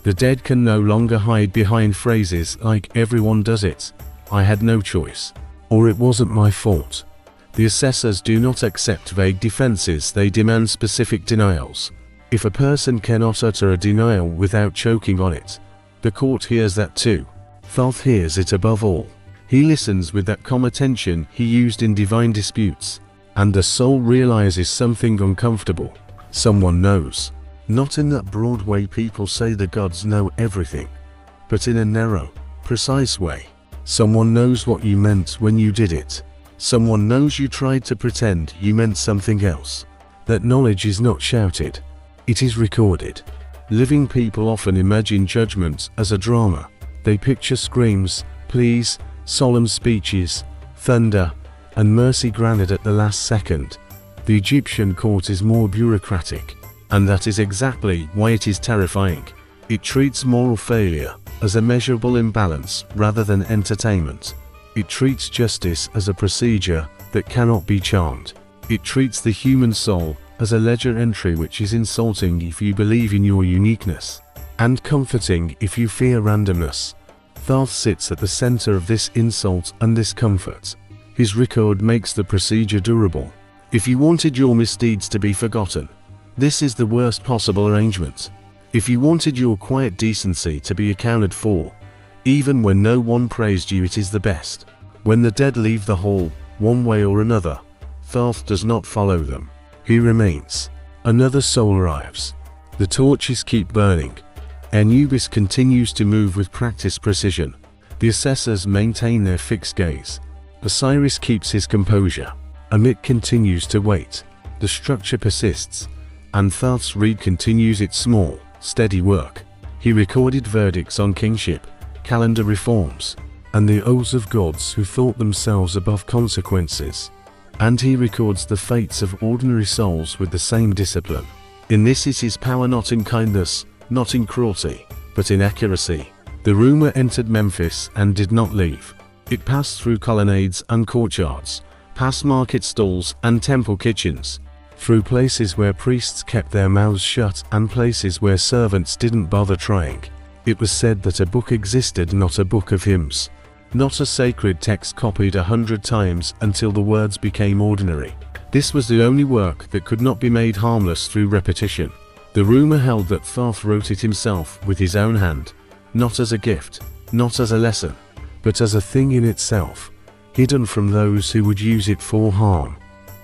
The dead can no longer hide behind phrases like "everyone does it," "I had no choice," or "it wasn't my fault." The assessors do not accept vague defenses, they demand specific denials. If a person cannot utter a denial without choking on it, the court hears that too. Thoth hears it above all. He listens with that calm attention he used in divine disputes, and the soul realizes something uncomfortable. Someone knows. Not in that broad way people say the gods know everything, but in a narrow, precise way. Someone knows what you meant when you did it. Someone knows you tried to pretend you meant something else. That knowledge is not shouted. It is recorded. Living people often imagine judgment as a drama. They picture screams, pleas, solemn speeches, thunder, and mercy granted at the last second. The Egyptian court is more bureaucratic, and that is exactly why it is terrifying. It treats moral failure as a measurable imbalance rather than entertainment. It treats justice as a procedure that cannot be charmed. It treats the human soul as a ledger entry, which is insulting if you believe in your uniqueness, and comforting if you fear randomness. Thoth sits at the center of this insult and discomfort. His record makes the procedure durable. If you wanted your misdeeds to be forgotten, this is the worst possible arrangement. If you wanted your quiet decency to be accounted for, even when no one praised you, it is the best. When the dead leave the hall, one way or another, Thoth does not follow them. He remains. Another soul arrives. The torches keep burning. Anubis continues to move with practiced precision. The assessors maintain their fixed gaze. Osiris keeps his composure. Amit continues to wait. The structure persists, and Thoth's reed continues its small, steady work. He recorded verdicts on kingship, calendar reforms, and the oaths of gods who thought themselves above consequences. And he records the fates of ordinary souls with the same discipline. In this is his power, not in kindness, not in cruelty, but in accuracy. The rumor entered Memphis and did not leave. It passed through colonnades and courtyards, past market stalls and temple kitchens, through places where priests kept their mouths shut and places where servants didn't bother trying. It was said that a book existed, not a book of hymns, not a sacred text copied 100 times until the words became ordinary. This was the only work that could not be made harmless through repetition. The rumor held that Thoth wrote it himself with his own hand, not as a gift, not as a lesson, but as a thing in itself, hidden from those who would use it for harm,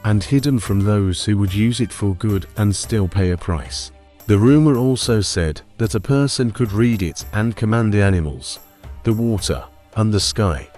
and hidden from those who would use it for good and still pay a price. The rumor also said that a person could read it and command the animals, the water, and the sky,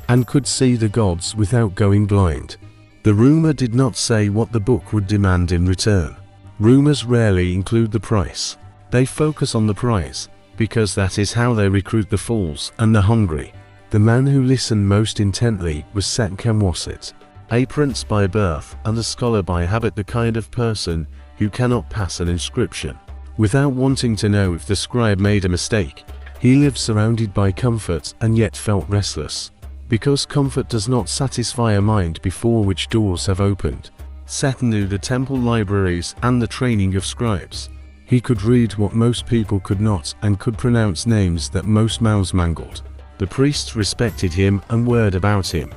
and could see the gods without going blind. The rumor did not say what the book would demand in return. Rumors rarely include the price. They focus on the prize, because that is how they recruit the fools and the hungry. The man who listened most intently was Set-Kamwasit, a prince by birth and a scholar by habit, the kind of person who cannot pass an inscription without wanting to know if the scribe made a mistake. He lived surrounded by comfort and yet felt restless, because comfort does not satisfy a mind before which doors have opened. Set knew the temple libraries and the training of scribes. He could read what most people could not and could pronounce names that most mouths mangled. The priests respected him and worried about him,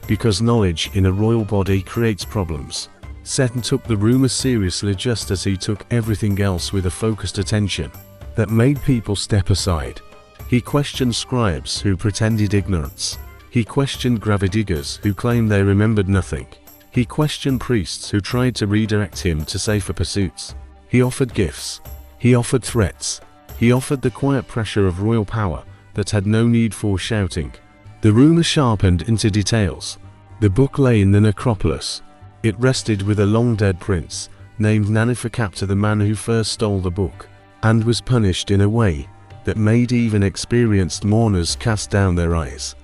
because knowledge in a royal body creates problems. Set took the rumor seriously, just as he took everything else with a focused attention that made people step aside. He questioned scribes who pretended ignorance. He questioned gravediggers who claimed they remembered nothing. He questioned priests who tried to redirect him to safer pursuits. He offered gifts. He offered threats. He offered the quiet pressure of royal power that had no need for shouting. The rumor sharpened into details. The book lay in the necropolis. It rested with a long-dead prince, named Nanifakapta, the man who first stole the book, and was punished in a way that made even experienced mourners cast down their eyes.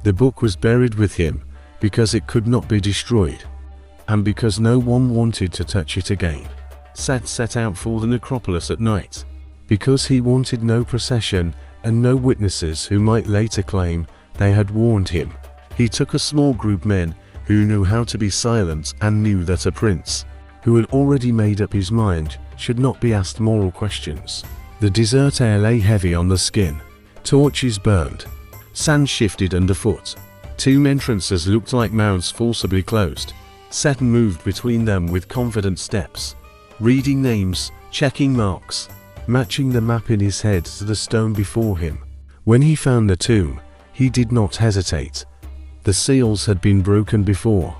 The book was buried with him because it could not be destroyed, and because no one wanted to touch it again. Seth set out for the necropolis at night, because he wanted no procession and no witnesses who might later claim they had warned him. He took a small group of men who knew how to be silent and knew that a prince, who had already made up his mind, should not be asked moral questions. The desert air lay heavy on the skin. Torches burned. Sand shifted underfoot. Tomb entrances looked like mouths forcibly closed. Seth moved between them with confident steps, reading names, checking marks, matching the map in his head to the stone before him. When he found the tomb, he did not hesitate. The seals had been broken before.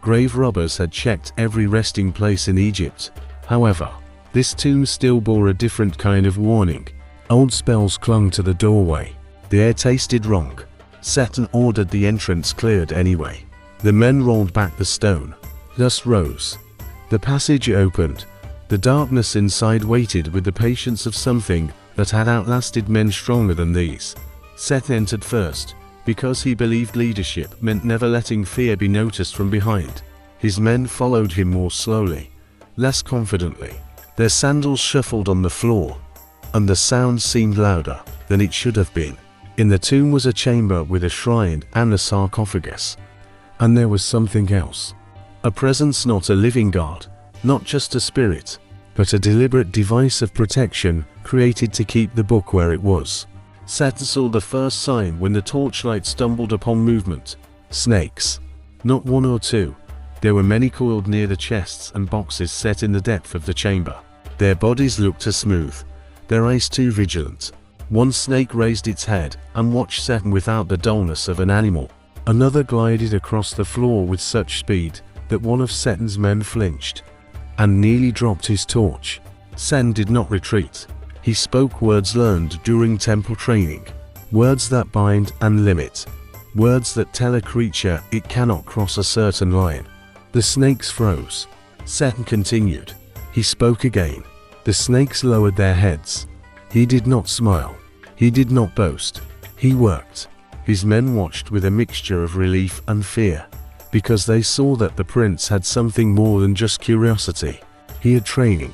Grave robbers had checked every resting place in Egypt. However, this tomb still bore a different kind of warning. Old spells clung to the doorway. The air tasted wrong. Satan ordered the entrance cleared anyway. The men rolled back the stone. Dust rose. The passage opened. The darkness inside waited with the patience of something that had outlasted men stronger than these. Seth entered first, because he believed leadership meant never letting fear be noticed from behind. His men followed him more slowly, less confidently. Their sandals shuffled on the floor, and the sound seemed louder than it should have been. In the tomb was a chamber with a shrine and a sarcophagus. And there was something else. A presence, not a living god, not just a spirit, but a deliberate device of protection created to keep the book where it was. Satan saw the first sign when the torchlight stumbled upon movement. Snakes. Not one or two. There were many coiled near the chests and boxes set in the depth of the chamber. Their bodies looked too smooth, their eyes too vigilant. One snake raised its head and watched Satan without the dullness of an animal. Another glided across the floor with such speed that one of Satan's men flinched and nearly dropped his torch. Satan did not retreat. He spoke words learned during temple training, words that bind and limit, words that tell a creature it cannot cross a certain line. The snakes froze. Satan continued. He spoke again. The snakes lowered their heads. He did not smile. He did not boast. He worked. His men watched with a mixture of relief and fear, because they saw that the prince had something more than just curiosity. He had training.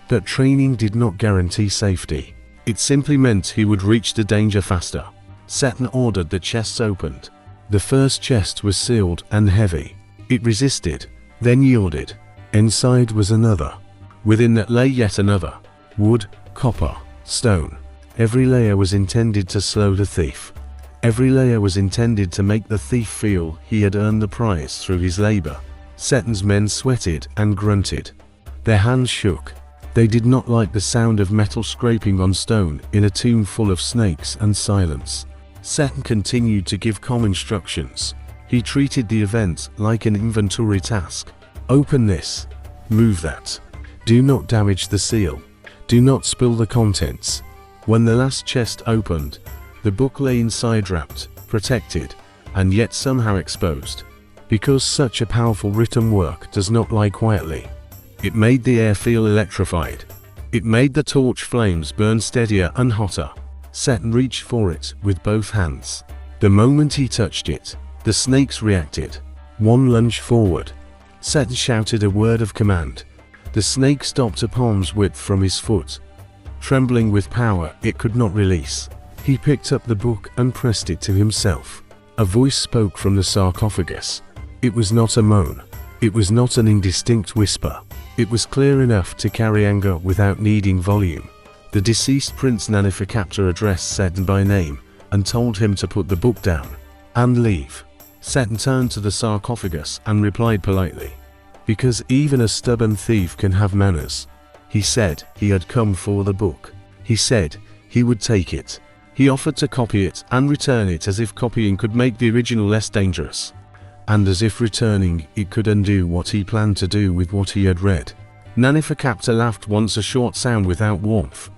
That training did not guarantee safety. It simply meant he would reach the danger faster. Satan ordered the chests opened. The first chest was sealed and heavy. It resisted, then yielded. Inside was another. Within that lay yet another. Wood, copper, stone. Every layer was intended to slow the thief. Every layer was intended to make the thief feel he had earned the prize through his labor. Satan's men sweated and grunted. Their hands shook. They did not like the sound of metal scraping on stone in a tomb full of snakes and silence. Satan continued to give calm instructions. He treated the event like an inventory task. Open this. Move that. Do not damage the seal. Do not spill the contents. When the last chest opened, the book lay inside wrapped, protected, and yet somehow exposed. Because such a powerful written work does not lie quietly. It made the air feel electrified. It made the torch flames burn steadier and hotter. Satan reached for it with both hands. The moment he touched it, the snakes reacted. One lunged forward. Satan shouted a word of command. The snake stopped a palm's width from his foot. Trembling with power it could not release. He picked up the book and pressed it to himself. A voice spoke from the sarcophagus. It was not a moan. It was not an indistinct whisper. It was clear enough to carry anger without needing volume. The deceased Prince Nanifakapta addressed Satan by name and told him to put the book down and leave. Satan turned to the sarcophagus and replied politely, because even a stubborn thief can have manners. He said he had come for the book. He said he would take it. He offered to copy it and return it as if copying could make the original less dangerous. and as if returning, it could undo what he planned to do with what he had read. Naneferkaptah laughed once, a short sound without warmth.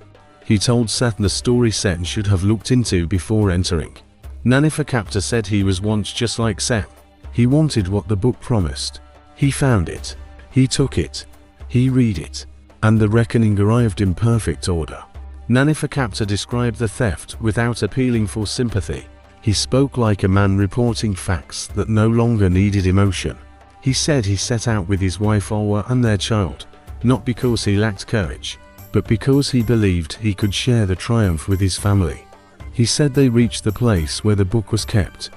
He told Seth the story Seth should have looked into before entering. Naneferkaptah said he was once just like Seth. He wanted what the book promised. He found it. He took it. He read it. And the reckoning arrived in perfect order. Naneferkaptah described the theft without appealing for sympathy. He spoke like a man reporting facts that no longer needed emotion. He said he set out with his wife Olwa and their child, not because he lacked courage, but because he believed he could share the triumph with his family. He said they reached the place where the book was kept,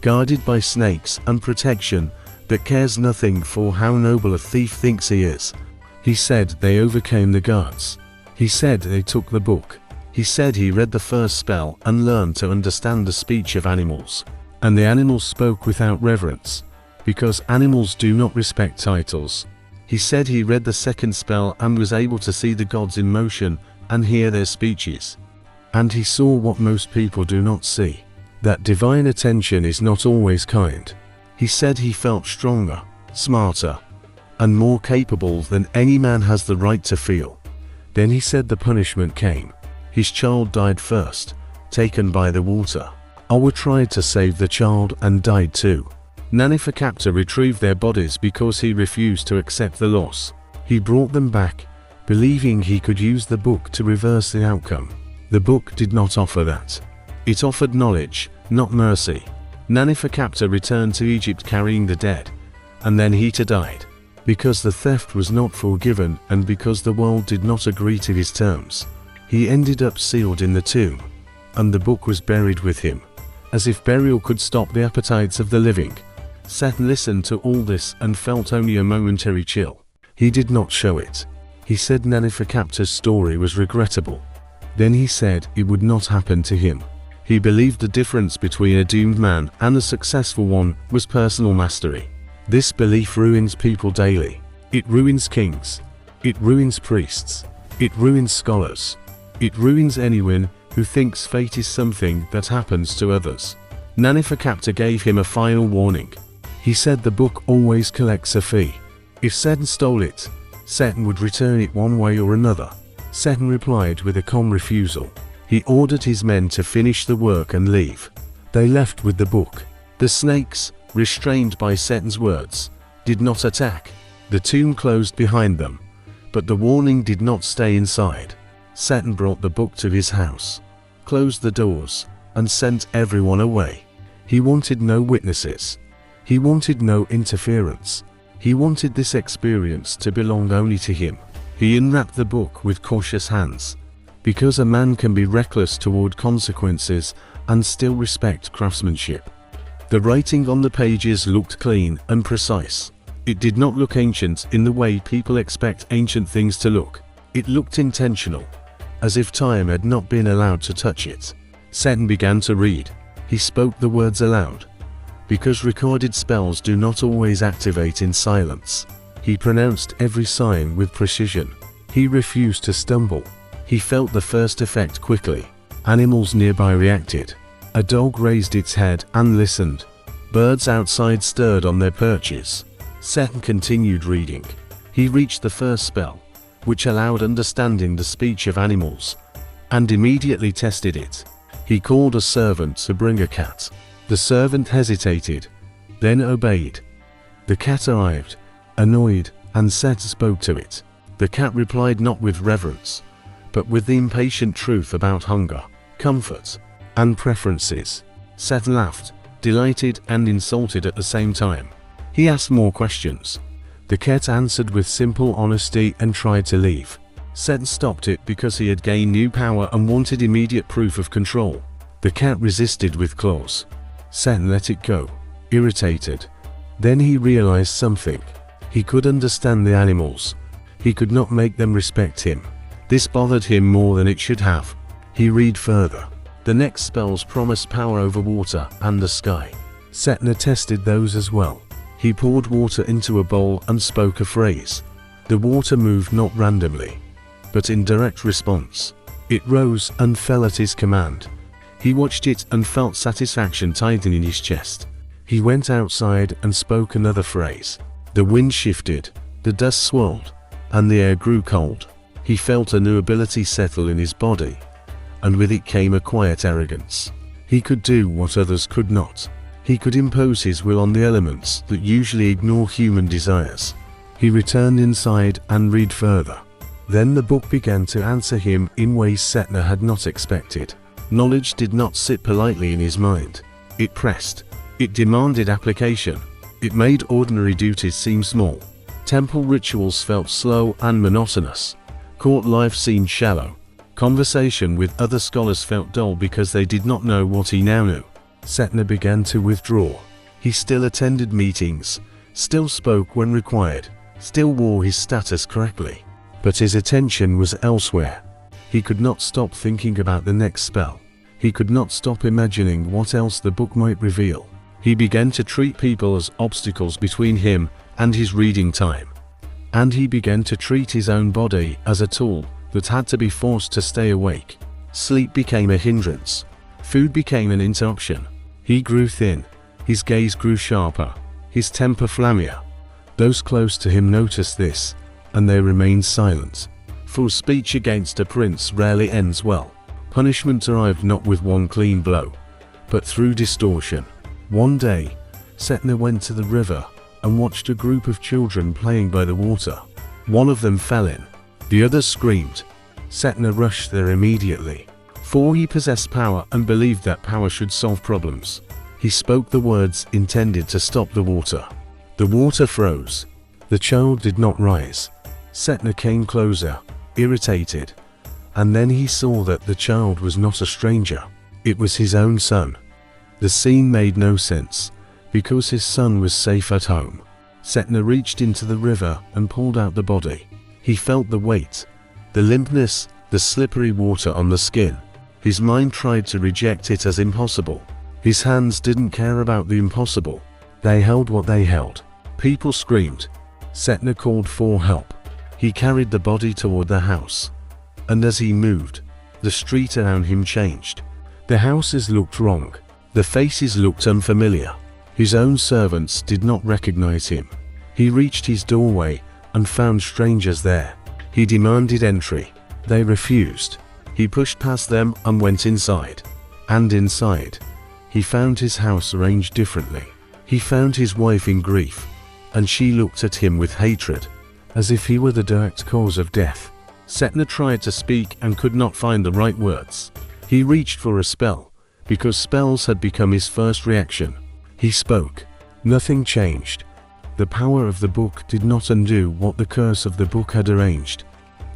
guarded by snakes and protection that cares nothing for how noble a thief thinks he is. He said they overcame the guards. He said they took the book. He said he read the first spell and learned to understand the speech of animals. And the animals spoke without reverence, because animals do not respect titles. He said he read the second spell and was able to see the gods in motion and hear their speeches. And he saw what most people do not see, that divine attention is not always kind. He said he felt stronger, smarter, and more capable than any man has the right to feel. Then he said the punishment came. His child died first, taken by the water. Olwa tried to save the child and died too. Naneferkaptah retrieved their bodies because he refused to accept the loss. He brought them back, believing he could use the book to reverse the outcome. The book did not offer that. It offered knowledge, not mercy. Naneferkaptah returned to Egypt carrying the dead, and then he too died, because the theft was not forgiven and because the world did not agree to his terms. He ended up sealed in the tomb, and the book was buried with him, as if burial could stop the appetites of the living. Seth listened to all this and felt only a momentary chill. He did not show it. He said Naneferkaptah's story was regrettable. Then he said it would not happen to him. He believed the difference between a doomed man and a successful one was personal mastery. This belief ruins people daily. It ruins kings. It ruins priests. It ruins scholars. It ruins anyone who thinks fate is something that happens to others. Naneferkaptah gave him a final warning. He said the book always collects a fee. If Satan stole it, Satan would return it one way or another. Satan replied with a calm refusal. He ordered his men to finish the work and leave. They left with the book. The snakes, restrained by Satan's words, did not attack. The tomb closed behind them, but the warning did not stay inside. Satan brought the book to his house, closed the doors, and sent everyone away. He wanted no witnesses. He wanted no interference. He wanted this experience to belong only to him. He unwrapped the book with cautious hands, because a man can be reckless toward consequences and still respect craftsmanship. The writing on the pages looked clean and precise. It did not look ancient in the way people expect ancient things to look. It looked intentional, as if time had not been allowed to touch it. Satan began to read. He spoke the words aloud, because recorded spells do not always activate in silence. He pronounced every sign with precision. He refused to stumble. He felt the first effect quickly. Animals nearby reacted. A dog raised its head and listened. Birds outside stirred on their perches. Satan continued reading. He reached the first spell, which allowed understanding the speech of animals, and immediately tested it. He called a servant to bring a cat. The servant hesitated, then obeyed. The cat arrived, annoyed, and Seth spoke to it. The cat replied not with reverence, but with the impatient truth about hunger, comfort, and preferences. Seth laughed, delighted and insulted at the same time. He asked more questions. The cat answered with simple honesty and tried to leave. Seth stopped it because he had gained new power and wanted immediate proof of control. The cat resisted with claws. Seth let it go, irritated. Then he realized something. He could understand the animals. He could not make them respect him. This bothered him more than it should have. He read further. The next spells promised power over water and the sky. Seth tested those as well. He poured water into a bowl and spoke a phrase. The water moved not randomly, but in direct response. It rose and fell at his command. He watched it and felt satisfaction tighten in his chest. He went outside and spoke another phrase. The wind shifted, the dust swirled, and the air grew cold. He felt a new ability settle in his body, and with it came a quiet arrogance. He could do what others could not. He could impose his will on the elements that usually ignore human desires. He returned inside and read further. Then the book began to answer him in ways Setna had not expected. Knowledge did not sit politely in his mind. It pressed. It demanded application. It made ordinary duties seem small. Temple rituals felt slow and monotonous. Court life seemed shallow. Conversation with other scholars felt dull because they did not know what he now knew. Setna began to withdraw. He still attended meetings, still spoke when required, still wore his status correctly. But his attention was elsewhere. He could not stop thinking about the next spell. He could not stop imagining what else the book might reveal. He began to treat people as obstacles between him and his reading time. And he began to treat his own body as a tool that had to be forced to stay awake. Sleep became a hindrance. Food became an interruption. He grew thin. His gaze grew sharper. His temper flammier. Those close to him noticed this, and they remained silent. For speech against a prince rarely ends well. Punishment arrived not with one clean blow, but through distortion. One day, Setna went to the river and watched a group of children playing by the water. One of them fell in. The others screamed. Setna rushed there immediately, for he possessed power and believed that power should solve problems. He spoke the words intended to stop the water. The water froze. The child did not rise. Setna came closer, irritated, and then he saw that the child was not a stranger. It was his own son. The scene made no sense, because his son was safe at home. Setna reached into the river and pulled out the body. He felt the weight, the limpness, the slippery water on the skin. His mind tried to reject it as impossible. His hands didn't care about the impossible. They held what they held. People screamed. Setna called for help. He carried the body toward the house. And as he moved, the street around him changed. The houses looked wrong. The faces looked unfamiliar. His own servants did not recognize him. He reached his doorway and found strangers there. He demanded entry. They refused. He pushed past them and went inside. And inside, he found his house arranged differently. He found his wife in grief, and she looked at him with hatred, as if he were the direct cause of death. Setna tried to speak and could not find the right words. He reached for a spell, because spells had become his first reaction. He spoke. Nothing changed. The power of the book did not undo what the curse of the book had arranged.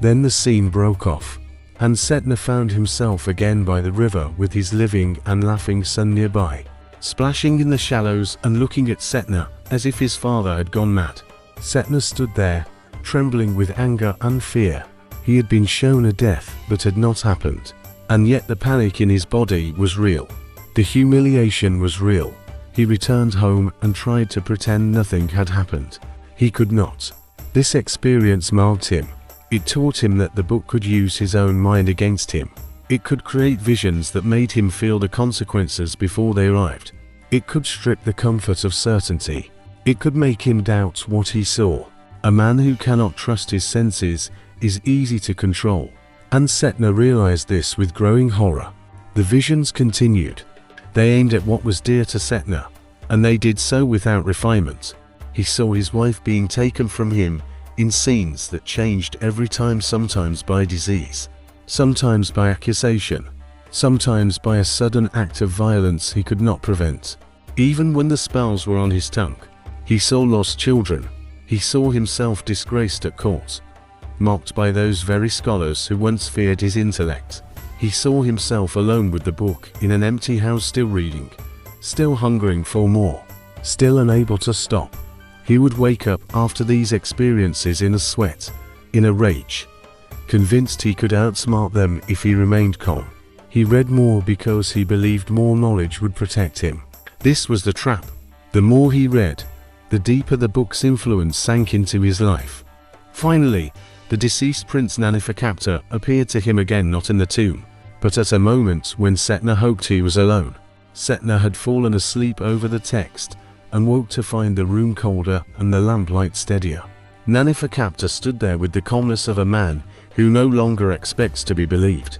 Then the scene broke off, and Setna found himself again by the river with his living and laughing son nearby, splashing in the shallows and looking at Setna as if his father had gone mad. Setna stood there, trembling with anger and fear. He had been shown a death that had not happened, and yet the panic in his body was real. The humiliation was real. He returned home and tried to pretend nothing had happened. He could not. This experience marked him. It taught him that the book could use his own mind against him. It could create visions that made him feel the consequences before they arrived. It could strip the comfort of certainty. It could make him doubt what he saw. A man who cannot trust his senses is easy to control. And Setna realized this with growing horror. The visions continued. They aimed at what was dear to Setna, and they did so without refinement. He saw his wife being taken from him in scenes that changed every time, sometimes by disease, sometimes by accusation, sometimes by a sudden act of violence he could not prevent. Even when the spells were on his tongue, he saw lost children. He saw himself disgraced at court, mocked by those very scholars who once feared his intellect. He saw himself alone with the book in an empty house, still reading, still hungering for more, still unable to stop. He would wake up after these experiences in a sweat, in a rage, convinced he could outsmart them if he remained calm. He read more because he believed more knowledge would protect him. This was the trap. The more he read, the deeper the book's influence sank into his life. Finally, the deceased Prince Nanifakapta appeared to him again, not in the tomb, but at a moment when Setna hoped he was alone. Setna had fallen asleep over the text and woke to find the room colder and the lamplight steadier. Naneferkaptah stood there with the calmness of a man who no longer expects to be believed.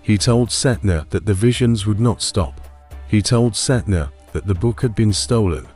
He told Setna that the visions would not stop. He told Setna that the book had been stolen,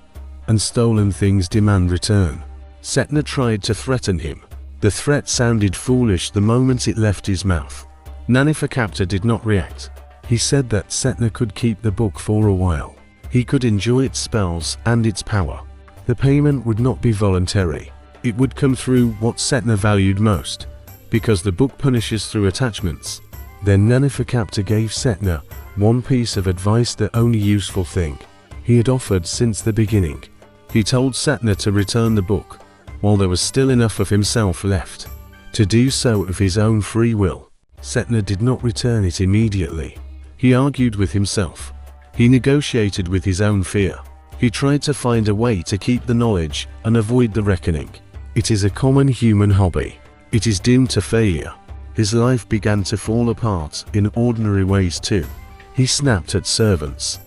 and stolen things demand return. Setna tried to threaten him. The threat sounded foolish the moment it left his mouth. Naneferkaptah did not react. He said that Setna could keep the book for a while. He could enjoy its spells and its power. The payment would not be voluntary. It would come through what Setna valued most, because the book punishes through attachments. Then Naneferkaptah gave Setna one piece of advice, the only useful thing he had offered since the beginning. He told Setna to return the book, while there was still enough of himself left, to do so of his own free will. Setna did not return it immediately. He argued with himself. He negotiated with his own fear. He tried to find a way to keep the knowledge and avoid the reckoning. It is a common human hobby. It is doomed to failure. His life began to fall apart in ordinary ways too. He snapped at servants.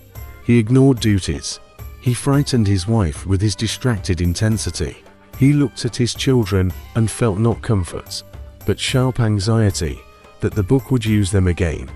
He ignored duties. He frightened his wife with his distracted intensity. He looked at his children and felt not comfort, but sharp anxiety that the book would use them again.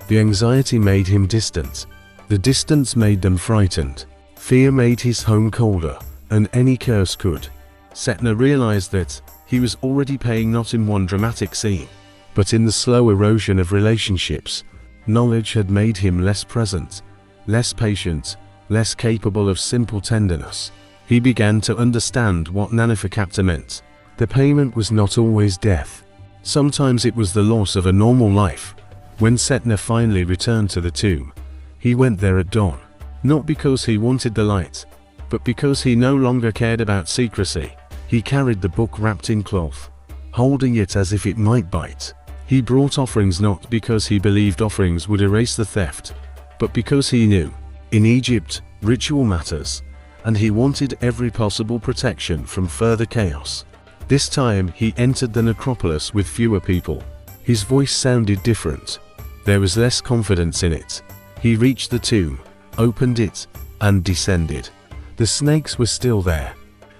The anxiety made him distant. The distance made them frightened. Fear made his home colder, and any curse could. Setna realized that he was already paying not in one dramatic scene, but in the slow erosion of relationships. Knowledge had made him less present, less patient, less capable of simple tenderness. He began to understand what Naneferkaptah meant. The payment was not always death. Sometimes it was the loss of a normal life. When Setna finally returned to the tomb, he went there at dawn, not because he wanted the light, but because he no longer cared about secrecy. He carried the book wrapped in cloth, holding it as if it might bite. He brought offerings not because he believed offerings would erase the theft, but because he knew, in Egypt, ritual matters, and he wanted every possible protection from further chaos. This time he entered the necropolis with fewer people. His voice sounded different. There was less confidence in it. He reached the tomb, opened it, and descended. The snakes were still there.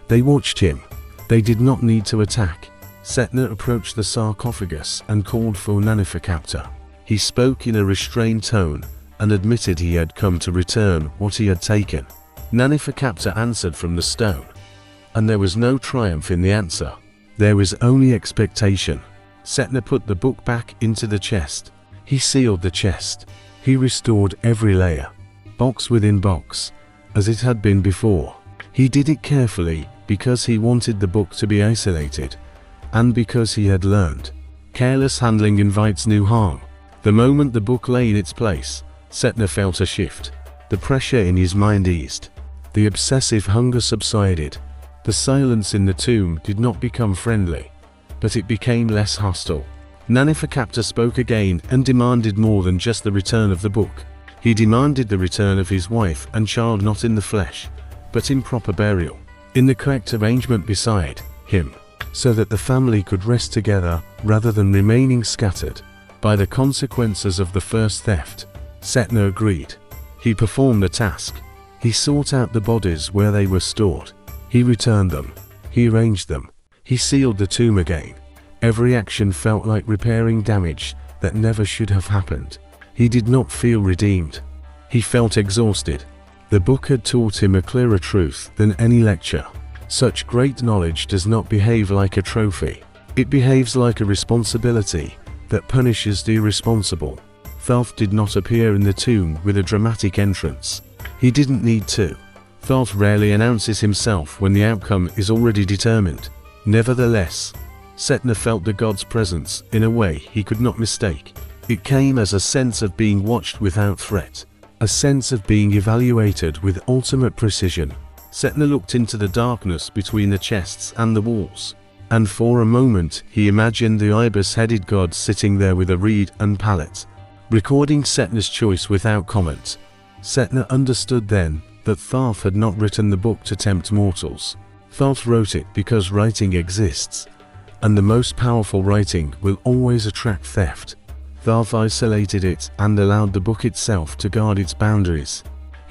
They watched him. They did not need to attack. Setna approached the sarcophagus and called for Naneferkaptah. He spoke in a restrained tone and admitted he had come to return what he had taken. Naneferkaptah answered from the stone, and there was no triumph in the answer. There was only expectation. Setna put the book back into the chest. He sealed the chest. He restored every layer, box within box, as it had been before. He did it carefully because he wanted the book to be isolated, and because he had learned, careless handling invites new harm. The moment the book lay in its place, Setna felt a shift. The pressure in his mind eased. The obsessive hunger subsided. The silence in the tomb did not become friendly, but it became less hostile. Naneferkaptah spoke again and demanded more than just the return of the book. He demanded the return of his wife and child, not in the flesh, but in proper burial, in the correct arrangement beside him, so that the family could rest together rather than remaining scattered by the consequences of the first theft. Setna agreed. He performed the task. He sought out the bodies where they were stored. He returned them. He arranged them. He sealed the tomb again. Every action felt like repairing damage that never should have happened. He did not feel redeemed. He felt exhausted. The book had taught him a clearer truth than any lecture. Such great knowledge does not behave like a trophy. It behaves like a responsibility that punishes the irresponsible. Thoth did not appear in the tomb with a dramatic entrance. He didn't need to. Thoth rarely announces himself when the outcome is already determined. Nevertheless, Setna felt the god's presence in a way he could not mistake. It came as a sense of being watched without threat, a sense of being evaluated with ultimate precision. Setna looked into the darkness between the chests and the walls, and for a moment he imagined the Ibis-headed god sitting there with a reed and palette, recording Setna's choice without comment. Setna understood then that Thoth had not written the book to tempt mortals. Thoth wrote it because writing exists, and the most powerful writing will always attract theft. Thoth isolated it and allowed the book itself to guard its boundaries.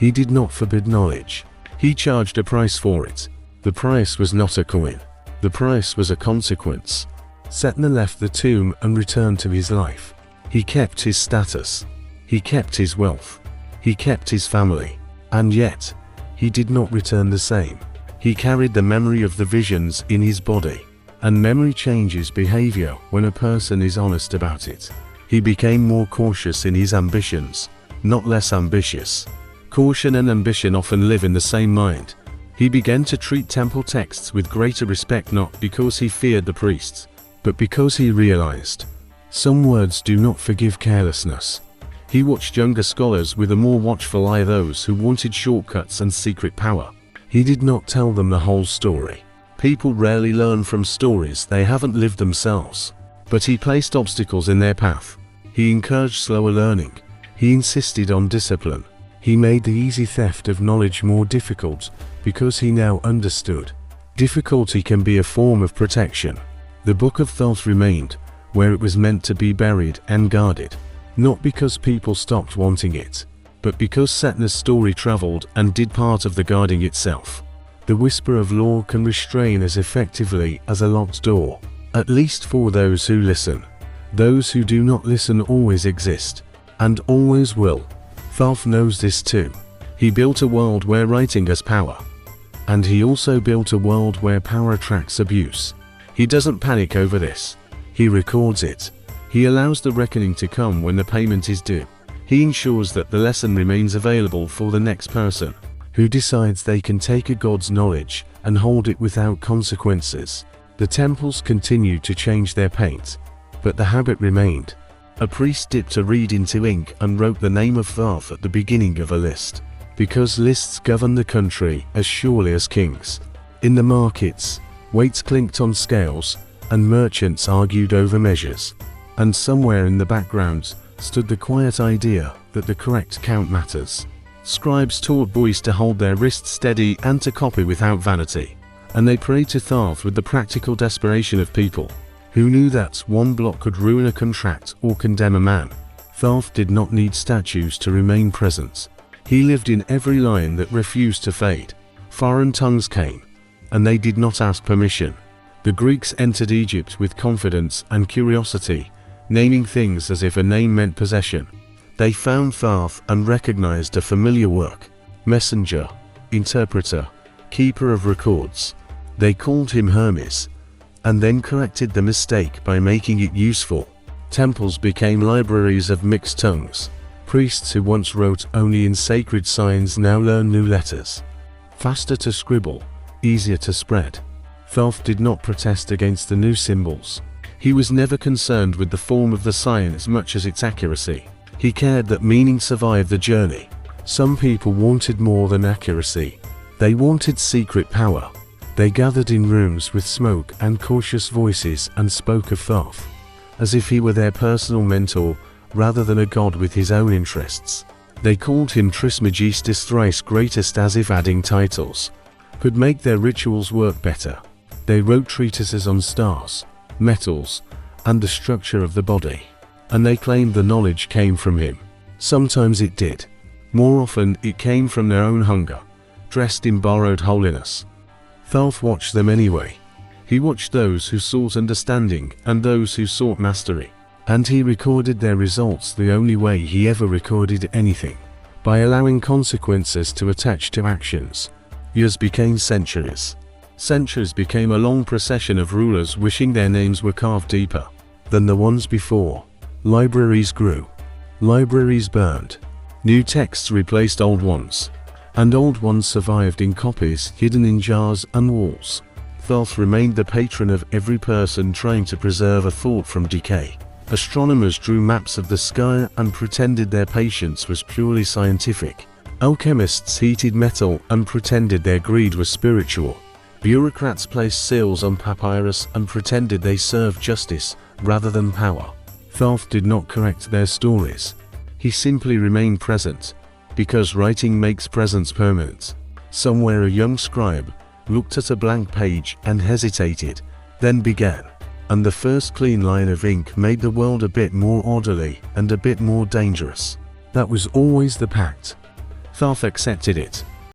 He did not forbid knowledge. He charged a price for it. The price was not a coin. The price was a consequence. Setna left the tomb and returned to his life. He kept his status. He kept his wealth. He kept his family. And yet, he did not return the same. He carried the memory of the visions in his body. And memory changes behavior when a person is honest about it. He became more cautious in his ambitions, not less ambitious. Caution and ambition often live in the same mind. He began to treat temple texts with greater respect, not because he feared the priests, but because he realized some words do not forgive carelessness. He watched younger scholars with a more watchful eye, those who wanted shortcuts and secret power. He did not tell them the whole story. People rarely learn from stories they haven't lived themselves. But he placed obstacles in their path. He encouraged slower learning. He insisted on discipline. He made the easy theft of knowledge more difficult because he now understood. Difficulty can be a form of protection. The Book of Thoth remained where it was meant to be, buried and guarded. Not because people stopped wanting it, but because Setna's story traveled and did part of the guarding itself. The whisper of law can restrain as effectively as a locked door, at least for those who listen. Those who do not listen always exist, and always will. Thoth knows this too. He built a world where writing has power. And he also built a world where power attracts abuse. He doesn't panic over this. He records it. He allows the reckoning to come when the payment is due. He ensures that the lesson remains available for the next person who decides they can take a god's knowledge and hold it without consequences. The temples continued to change their paint, but the habit remained. A priest dipped a reed into ink and wrote the name of Thoth at the beginning of a list, because lists govern the country as surely as kings. In the markets, weights clinked on scales, and merchants argued over measures. And somewhere in the background stood the quiet idea that the correct count matters. Scribes taught boys to hold their wrists steady and to copy without vanity. And they prayed to Thoth with the practical desperation of people who knew that one blot could ruin a contract or condemn a man. Thoth did not need statues to remain present. He lived in every line that refused to fade. Foreign tongues came, and they did not ask permission. The Greeks entered Egypt with confidence and curiosity, naming things as if a name meant possession. They found Thoth and recognized a familiar work: messenger, interpreter, keeper of records. They called him Hermes, and then corrected the mistake by making it useful. Temples became libraries of mixed tongues. Priests who once wrote only in sacred signs now learn new letters. Faster to scribble, easier to spread. Thoth did not protest against the new symbols. He was never concerned with the form of the sign as much as its accuracy. He cared that meaning survived the journey. Some people wanted more than accuracy. They wanted secret power. They gathered in rooms with smoke and cautious voices and spoke of Thoth, as if he were their personal mentor rather than a god with his own interests. They called him Trismegistus, Thrice-Greatest, as if adding titles could make their rituals work better. They wrote treatises on stars, metals, and the structure of the body, and they claimed the knowledge came from him. Sometimes it did. More often it came from their own hunger, dressed in borrowed holiness. Thoth watched them anyway. He watched those who sought understanding and those who sought mastery. And he recorded their results the only way he ever recorded anything, by allowing consequences to attach to actions. Years became centuries. Centuries became a long procession of rulers wishing their names were carved deeper than the ones before. Libraries grew. Libraries burned. New texts replaced old ones, and old ones survived in copies hidden in jars and walls. Thoth remained the patron of every person trying to preserve a thought from decay. Astronomers drew maps of the sky and pretended their patience was purely scientific. Alchemists heated metal and pretended their greed was spiritual. Bureaucrats placed seals on papyrus and pretended they served justice rather than power. Thoth did not correct their stories. He simply remained present, because writing makes presence permanent. Somewhere a young scribe looked at a blank page and hesitated, then began. And the first clean line of ink made the world a bit more orderly and a bit more dangerous. That was always the pact. Thoth accepted it.